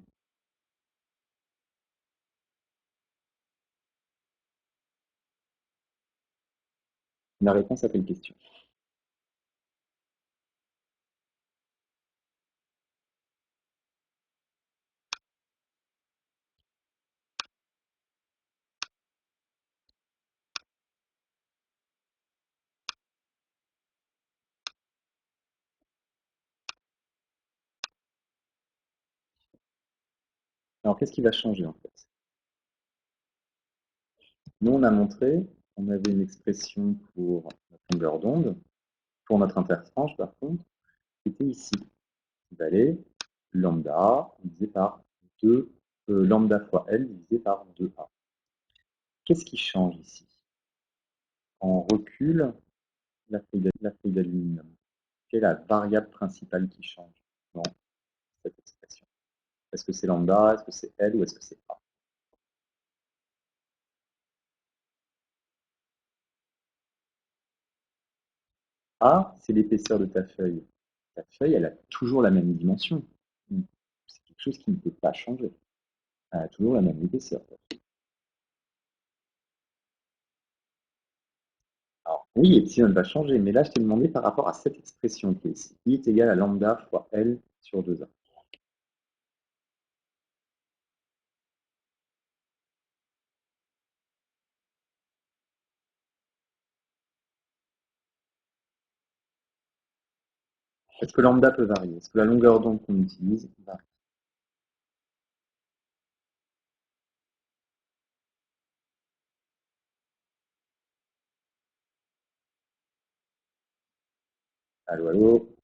La réponse à quelle question? Alors, qu'est-ce qui va changer en fait? Nous, on a montré, on avait une expression pour notre longueur d'onde, pour notre interfrange par contre, qui était ici, qui valait lambda divisé par 2, lambda fois L divisé par 2A. Qu'est-ce qui change ici? On recule la feuille d'aluminium. Quelle est la variable principale qui change dans cette expression? Est-ce que c'est lambda, est-ce que c'est L ou est-ce que c'est A? A, c'est l'épaisseur de ta feuille. Ta feuille, elle a toujours la même dimension. C'est quelque chose qui ne peut pas changer. Elle a toujours la même épaisseur. Alors, oui, epsilon va changer, mais là, je t'ai demandé par rapport à cette expression qui est ici. I est égal à lambda fois L sur 2A. Est-ce que lambda peut varier? Est-ce que la longueur d'onde qu'on utilise varie? Allô, allô?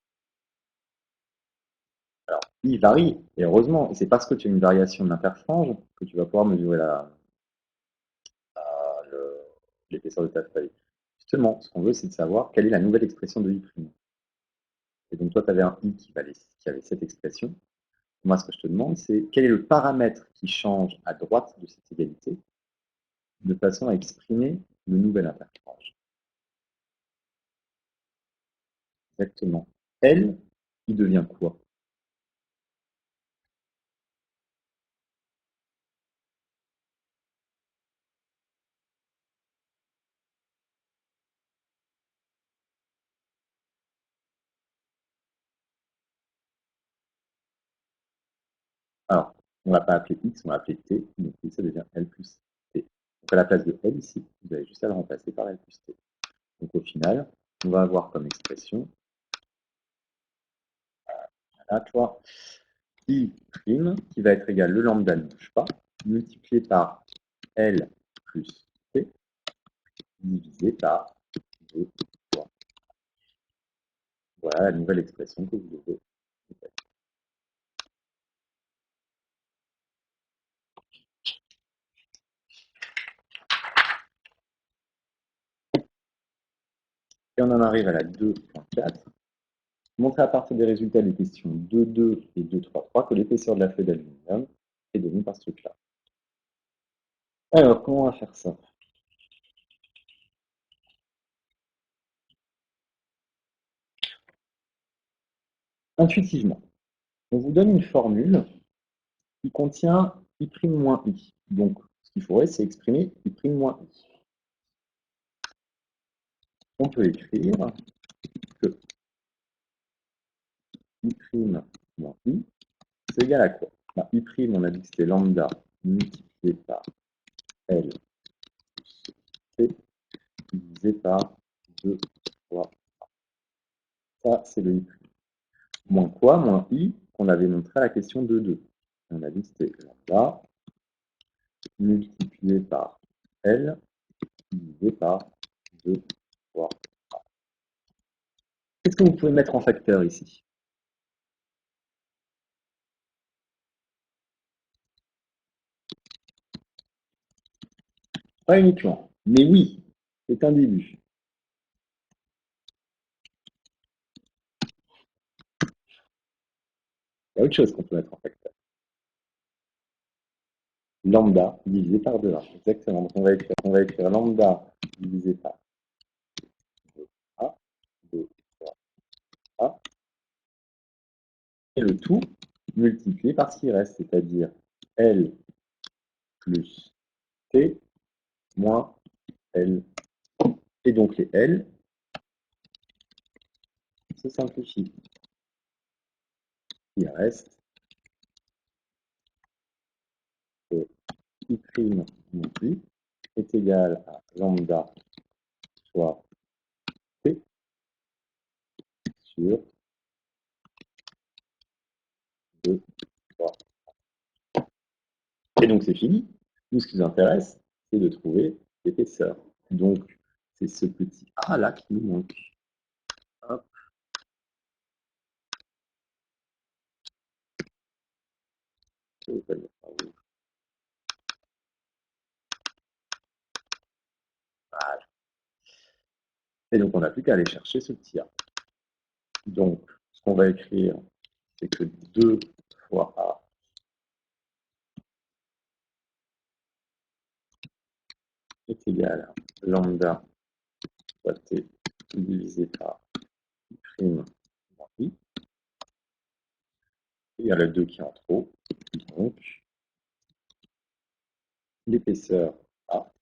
Alors, I varie, et heureusement. Et c'est parce que tu as une variation de l'interfrange que tu vas pouvoir mesurer l'épaisseur de ta feuille. Justement, ce qu'on veut, c'est de savoir quelle est la nouvelle expression de I'. Et donc, toi, tu avais un I qui avait cette expression. Moi, ce que je te demande, c'est quel est le paramètre qui change à droite de cette égalité de façon à exprimer le nouvel interfrange. Exactement. L, il devient quoi? Alors, on ne va pas appeler X, on va appeler T, donc ça devient L plus T. Donc à la place de L ici, vous avez juste à le remplacer par L plus T. Donc au final, on va avoir comme expression, là, tu vois, I' qui va être égal, le lambda ne bouge pas, multiplié par L plus T, divisé par 2 fois. Voilà la nouvelle expression que vous devez faire. Et on en arrive à la 2.4. Montrer à partir des résultats des questions 2.2 et 2.3.3 que l'épaisseur de la feuille d'aluminium est donnée par ce truc-là. Alors, comment on va faire ça? Intuitivement, on vous donne une formule qui contient I'-I. Donc, ce qu'il faudrait, c'est exprimer I'-I. On peut écrire que I'-I, c'est égal à quoi? I', on a dit que c'était lambda multiplié par L par 2 fois. Ça, c'est le I'. Moins quoi? Moins I, qu'on avait montré à la question de 2. On a dit que c'était lambda multiplié par L divisé par 2 fois. Qu'est-ce que vous pouvez mettre en facteur ici? Pas uniquement, mais oui, c'est un début. Il y a autre chose qu'on peut mettre en facteur. Lambda divisé par 2A. Exactement. Donc on va écrire lambda divisé par 2A, 2 fois A, et le tout multiplié par ce qui reste, c'est-à-dire L plus T moins L. Et donc les L se simplifient. Il reste que I' moins I est égal à lambda fois T sur 2 fois. Et donc c'est fini. Nous, ce qui nous intéresse, c'est de trouver l'épaisseur. Donc c'est ce petit A là qui nous manque. Hop. Je vais pas le mettre par où. Voilà. Et donc on n'a plus qu'à aller chercher ce petit A. Donc ce qu'on va écrire, c'est que 2 fois A est égal à lambda fois T divisé par I' moins I. Il y a le 2 qui est en trop. Donc l'épaisseur A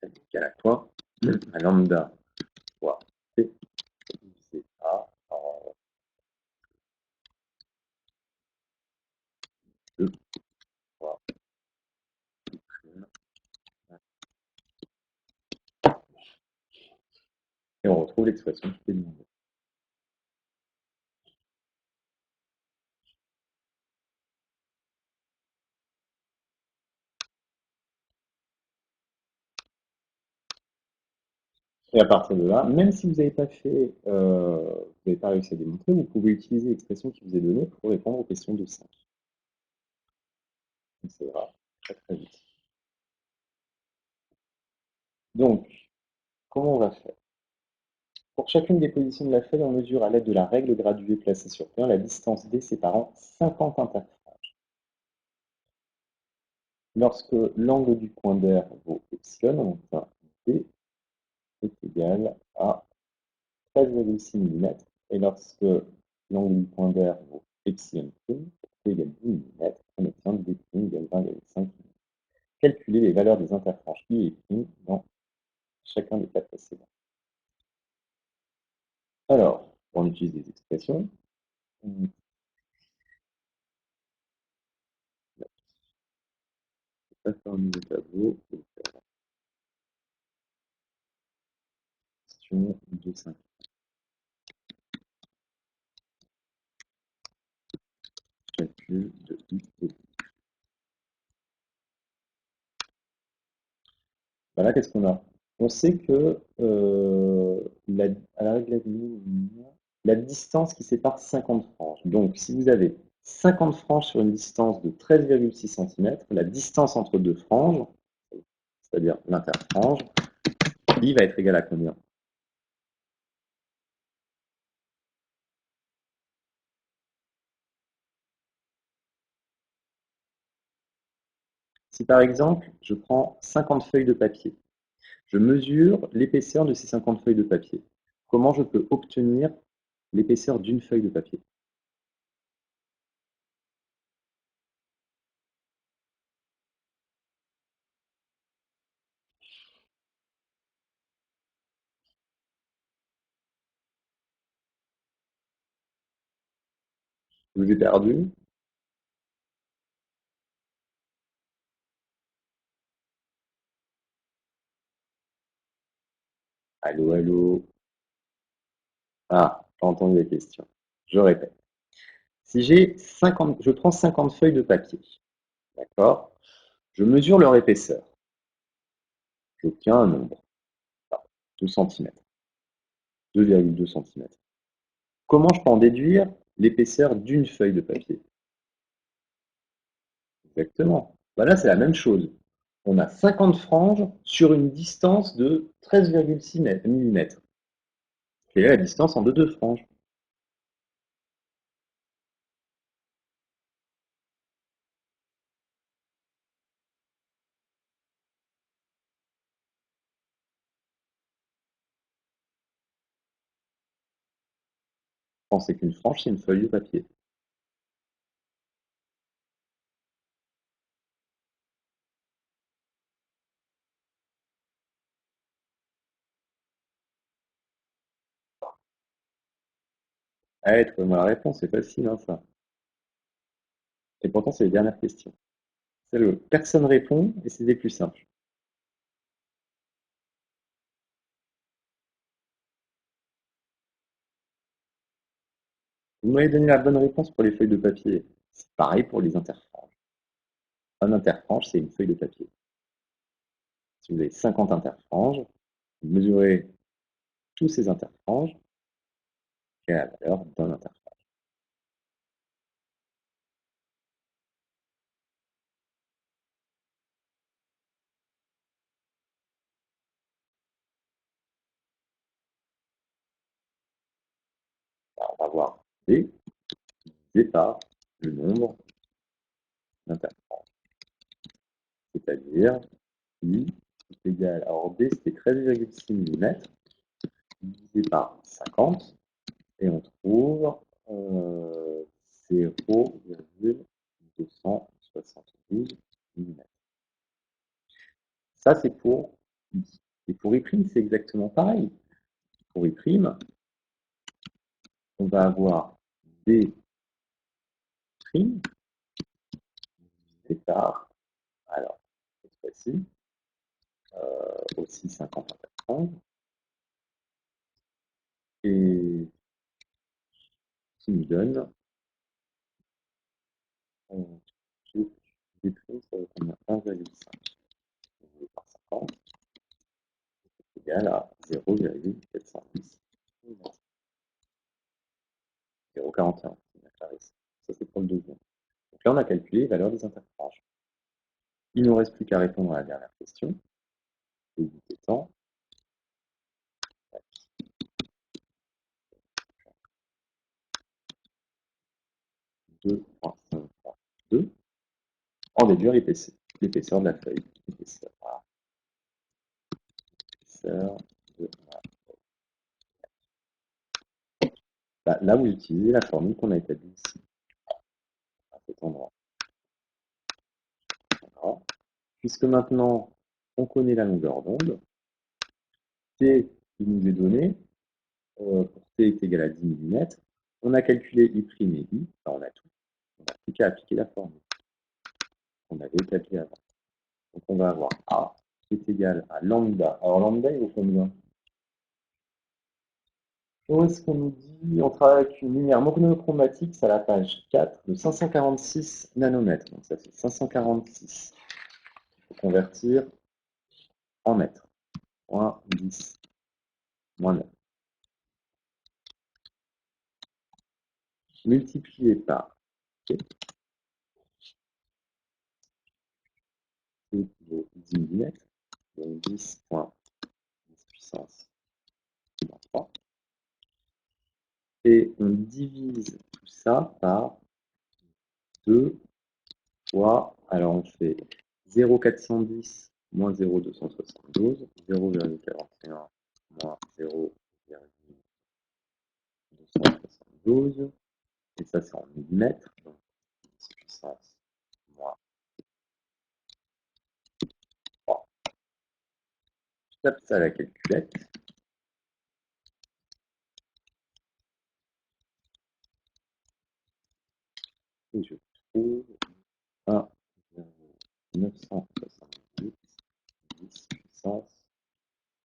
est égale à quoi? À lambda fois T divisé par 2 fois I'. Et on retrouve l'expression qui est demandée. Et à partir de là, même si vous n'avez pas fait, vous n'avez pas réussi à démontrer, vous pouvez utiliser l'expression qui vous est donnée pour répondre aux questions de 5. Donc ça ira très très vite. Donc, comment on va faire? Pour chacune des positions de la feuille, on mesure à l'aide de la règle graduée placée sur P1 la distance D séparant 50 interfranges. Lorsque l'angle du point d'air vaut epsilon, on obtient D est égal à 13,6 mm. Et lorsque l'angle du point d'air vaut epsilon prime, P égale 10 mm, on obtient D prime égale 20,5 mm. Calculer les valeurs des interfranges I et prime dans chacun des cas précédents. Alors, on utilise des expressions. On va faire un nouveau tableau. Question de 5. Calcul de I et I. Voilà, qu'est-ce qu'on a? On sait que à la règle la distance qui sépare 50 franges. Donc, si vous avez 50 franges sur une distance de 13,6 cm, la distance entre deux franges, c'est-à-dire l'interfrange, I va être égal à combien? Si par exemple, je prends 50 feuilles de papier, je mesure l'épaisseur de ces 50 feuilles de papier. Comment je peux obtenir l'épaisseur d'une feuille de papier? Je vous ai perdu. Allô, allô. Ah, pas entendu la question. Je répète. Si j'ai 50, je prends 50 feuilles de papier, d'accord? Je mesure leur épaisseur. J'obtiens un nombre, 2 centimètres, 2,2 centimètres. Comment je peux en déduire l'épaisseur d'une feuille de papier? Exactement. Bah là, c'est la même chose. On a 50 franges sur une distance de 13,6 mm. Quelle est la distance en deux franges? Pensez qu'une frange, c'est une feuille de papier. Allez, trouvez-moi la réponse, c'est facile, hein, ça. Et pourtant, c'est les dernières questions. Celle où personne répond et c'est les plus simples. Vous m'avez donné la bonne réponse pour les feuilles de papier. C'est pareil pour les interfranges. Un interfrange, c'est une feuille de papier. Si vous avez 50 interfranges, vous mesurez tous ces interfranges, quelle est la valeur d'un interfrange? Alors, on va voir B divisé par le nombre d'interfranges. C'est-à-dire I est égal, alors B c'était 13,6 mm, divisé par 50, et on trouve 0,272 mm. Ça, c'est pour I. Et pour I', c'est exactement pareil. Pour I', on va avoir D' divisé par, alors, cette fois-ci, aussi 50 interfranges, et qui nous donne D', ça va être combien? 1,5 divisé par 50 égal à 0,410 mm. 0,41. Ça, c'est pour le deuxième. Donc là, on a calculé les valeurs des interfranges. Il ne nous reste plus qu'à répondre à la dernière question. Le but étant, 2,5.2, en déduire l'épaisseur de la feuille. L'épaisseur de la feuille. Là, vous utilisez la formule qu'on a établie ici, à cet endroit. Voilà. Puisque maintenant, on connaît la longueur d'onde, T qui nous est donné, pour T est égal à 10 mm, on a calculé I' et I, enfin, on a tout. On n'a plus qu'à appliquer la formule qu'on avait établie avant. Donc on va avoir A qui est égal à lambda. Alors lambda, il vaut combien? Où est-ce qu'on nous dit? On travaille avec une lumière monochromatique, c'est à la page 4 de 546 nanomètres. Donc ça fait 546. Il faut convertir en mètres. Moins 10, moins 9. Multiplié par T, qui vaut 10 mm, donc 10,10 puissance moins 3. Et on divise tout ça par 2 fois, alors on fait 0,410 moins 0,272, 0,41 moins 0,272, et ça c'est en millimètres, donc 10 puissance moins 3. Je tape ça à la calculette, et je trouve 1,970, 10 puissance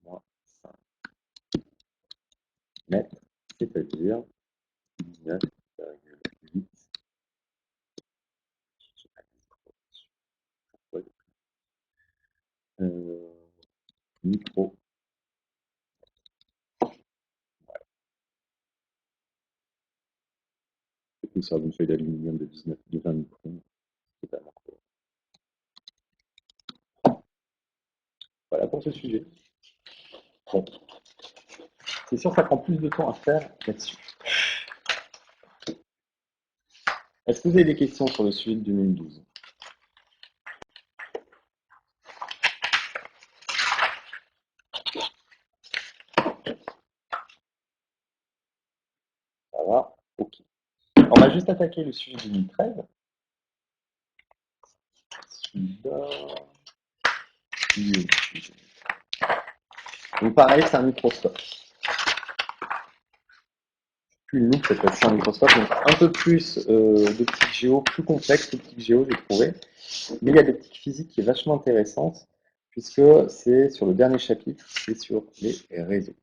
moins 5. micro. L'épaisseur d'une feuille d'aluminium de 20 microns. Totalement court. Voilà pour ce sujet. Bon. C'est sûr que ça prend plus de temps à faire là-dessus. Est-ce que vous avez des questions sur le sujet de 2012? Ça va? Ok. On va juste attaquer le sujet de 2013. Donc pareil, c'est un microscope. Plus une loupe, cette fois-ci un microscope, donc un peu plus d'optique géo, plus complexe l'optique géo, j'ai trouvé. Mais il y a de l'optique physique qui est vachement intéressante, puisque c'est sur le dernier chapitre, c'est sur les réseaux.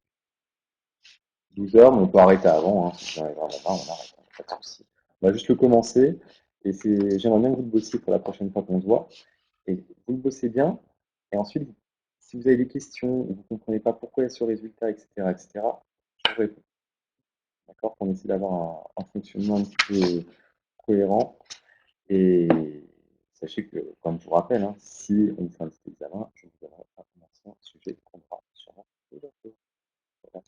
12 heures, mais on peut arrêter avant, hein, si j'arrive vraiment pas, on arrête, pas de souci. On va juste le commencer, et j'aimerais bien que vous le bossiez pour la prochaine fois qu'on se voit, et vous le bossez bien, et ensuite, si vous avez des questions, vous ne comprenez pas pourquoi il y a ce résultat, etc., je vous réponds. D'accord? Pour essayer d'avoir un fonctionnement un petit peu cohérent. Et sachez que, comme je vous rappelle, hein, si on fait un petit examen, je vous donnerai un ancien sujet qu'on aura sûrement bientôt. Voilà.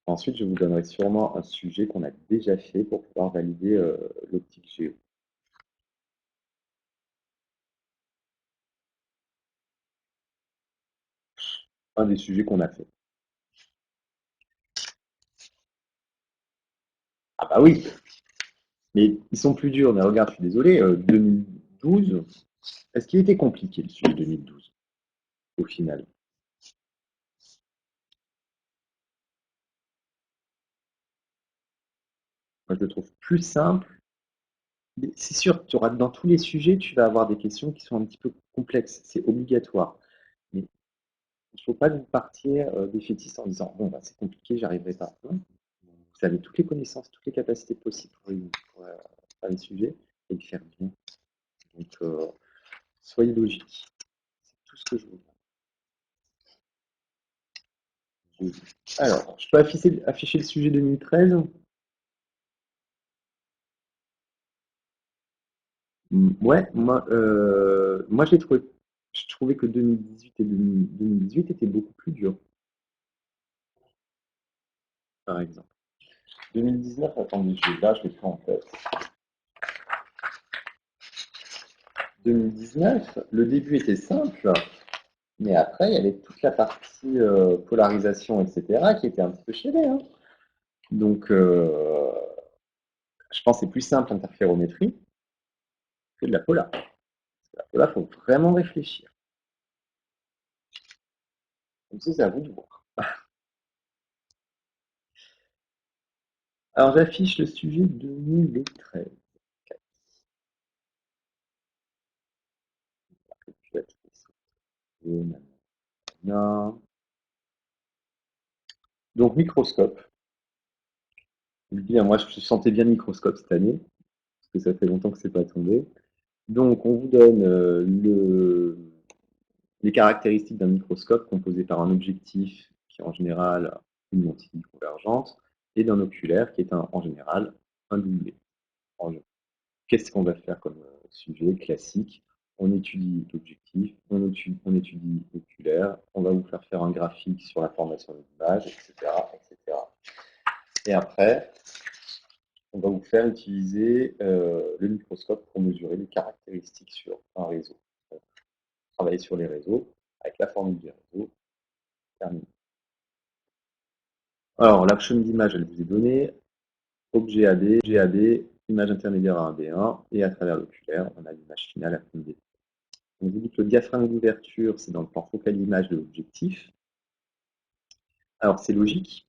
Ensuite, je vous donnerai sûrement un sujet qu'on a déjà fait pour pouvoir valider l'optique géo. Un des sujets qu'on a fait. Ah bah oui, mais ils sont plus durs. Mais regarde, je suis désolé, 2012, est-ce qu'il était compliqué le sujet 2012 au final? Moi, je le trouve plus simple. C'est sûr, tu auras, dans tous les sujets, tu vas avoir des questions qui sont un petit peu complexes. C'est obligatoire. Mais il ne faut pas partir défaitiste en disant bon, bah, c'est compliqué, j'y arriverai pas. Non. Vous avez toutes les connaissances, toutes les capacités possibles pour faire les sujets et le faire bien. Donc, soyez logique. C'est tout ce que je vous dis. Alors, je peux afficher le sujet 2013. Ouais, moi j'ai trouvé, je trouvais que 2018 et 2018 étaient beaucoup plus durs, par exemple. 2019, attendez, là, je l'ai plus en tête. 2019, le début était simple, mais après, il y avait toute la partie polarisation, etc., qui était un petit peu chérée. Hein. Donc, je pense que c'est plus simple l'interférométrie que de la polar. La polar, il faut vraiment réfléchir. Donc, ça, c'est à vous de voir. Alors, j'affiche le sujet 2013. Donc, microscope. Je vous le dis, hein, moi, je sentais bien le microscope cette année, parce que ça fait longtemps que c'est pas tombé. Donc, on vous donne les caractéristiques d'un microscope composé par un objectif qui est en général une lentille convergente et d'un oculaire qui est en général un doublé. Qu'est-ce qu'on va faire comme sujet classique? On étudie l'objectif, on étudie l'oculaire, on va vous faire un graphique sur la formation de l'image, etc., etc. Et après, on va vous faire utiliser le microscope pour mesurer les caractéristiques sur un réseau. Donc, travailler sur les réseaux avec la formule des réseaux. Terminé. Alors, la chaîne d'image, elle vous est donnée. Objet AB, GAB, image intermédiaire à 1B1, et à travers l'oculaire, on a l'image finale à FMD. On vous dit que le diaphragme d'ouverture, c'est dans le plan focal image de l'objectif. Alors, c'est logique,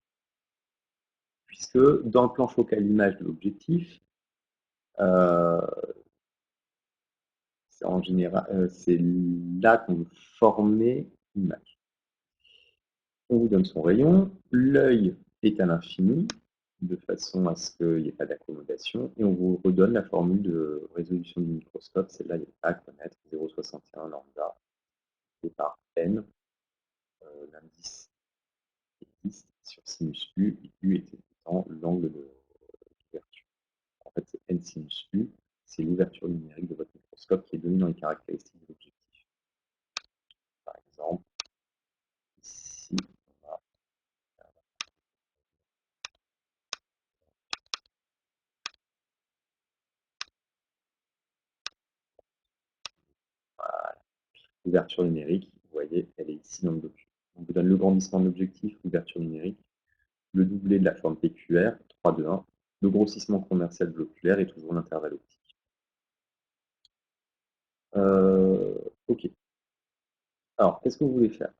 puisque dans le plan focal image de l'objectif, euh, c'est en général, c'est là qu'on veut former l'image. On vous donne son rayon, l'œil est à l'infini, de façon à ce qu'il n'y ait pas d'accommodation, et on vous redonne la formule de résolution du microscope. Celle-là, il n'y a pas à connaître, 0,61 lambda et par n, l'indice est 10 sur sinus U, U étant l'angle d'ouverture. En fait, c'est n sinus U, c'est l'ouverture numérique de votre microscope qui est donnée dans les caractéristiques de l'objectif. Par exemple, ici, on a l'ouverture numérique, vous voyez, elle est ici dans le document. On vous donne le grandissement de l'objectif, l'ouverture numérique, le doublé de la forme PQR, 3, 2, 1, le grossissement conversel de l'oculaire et toujours l'intervalle optique. Ok. Alors, qu'est-ce que vous voulez faire?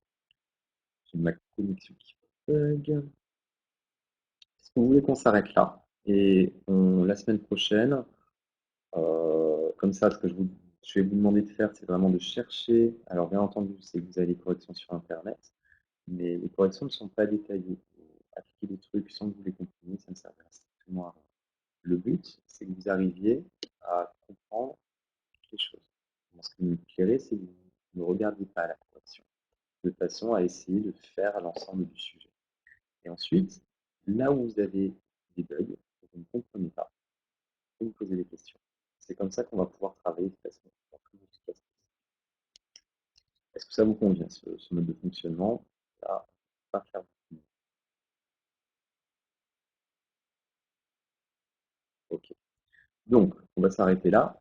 J'ai ma connexion qui bug. Est-ce que vous voulez qu'on s'arrête là? Et la semaine prochaine, comme ça, ce que je vais vous demander de faire, c'est vraiment de chercher. Alors, bien entendu, c'est que vous avez les corrections sur Internet, mais les corrections ne sont pas détaillées. Appliquer des trucs sans que vous les compreniez, ça ne servira strictement à rien. Le but, c'est que vous arriviez à comprendre toutes les choses. Moi, ce qui me plairait, c'est que vous ne regardiez pas la correction, de façon à essayer de faire l'ensemble du sujet. Et ensuite, là où vous avez des bugs, que vous ne comprenez pas, vous me posez des questions. C'est comme ça qu'on va pouvoir travailler de façon plus efficace. Est-ce que ça vous convient, ce mode de fonctionnement? Là, on va pas faire beaucoup. Ok. Donc, on va s'arrêter là.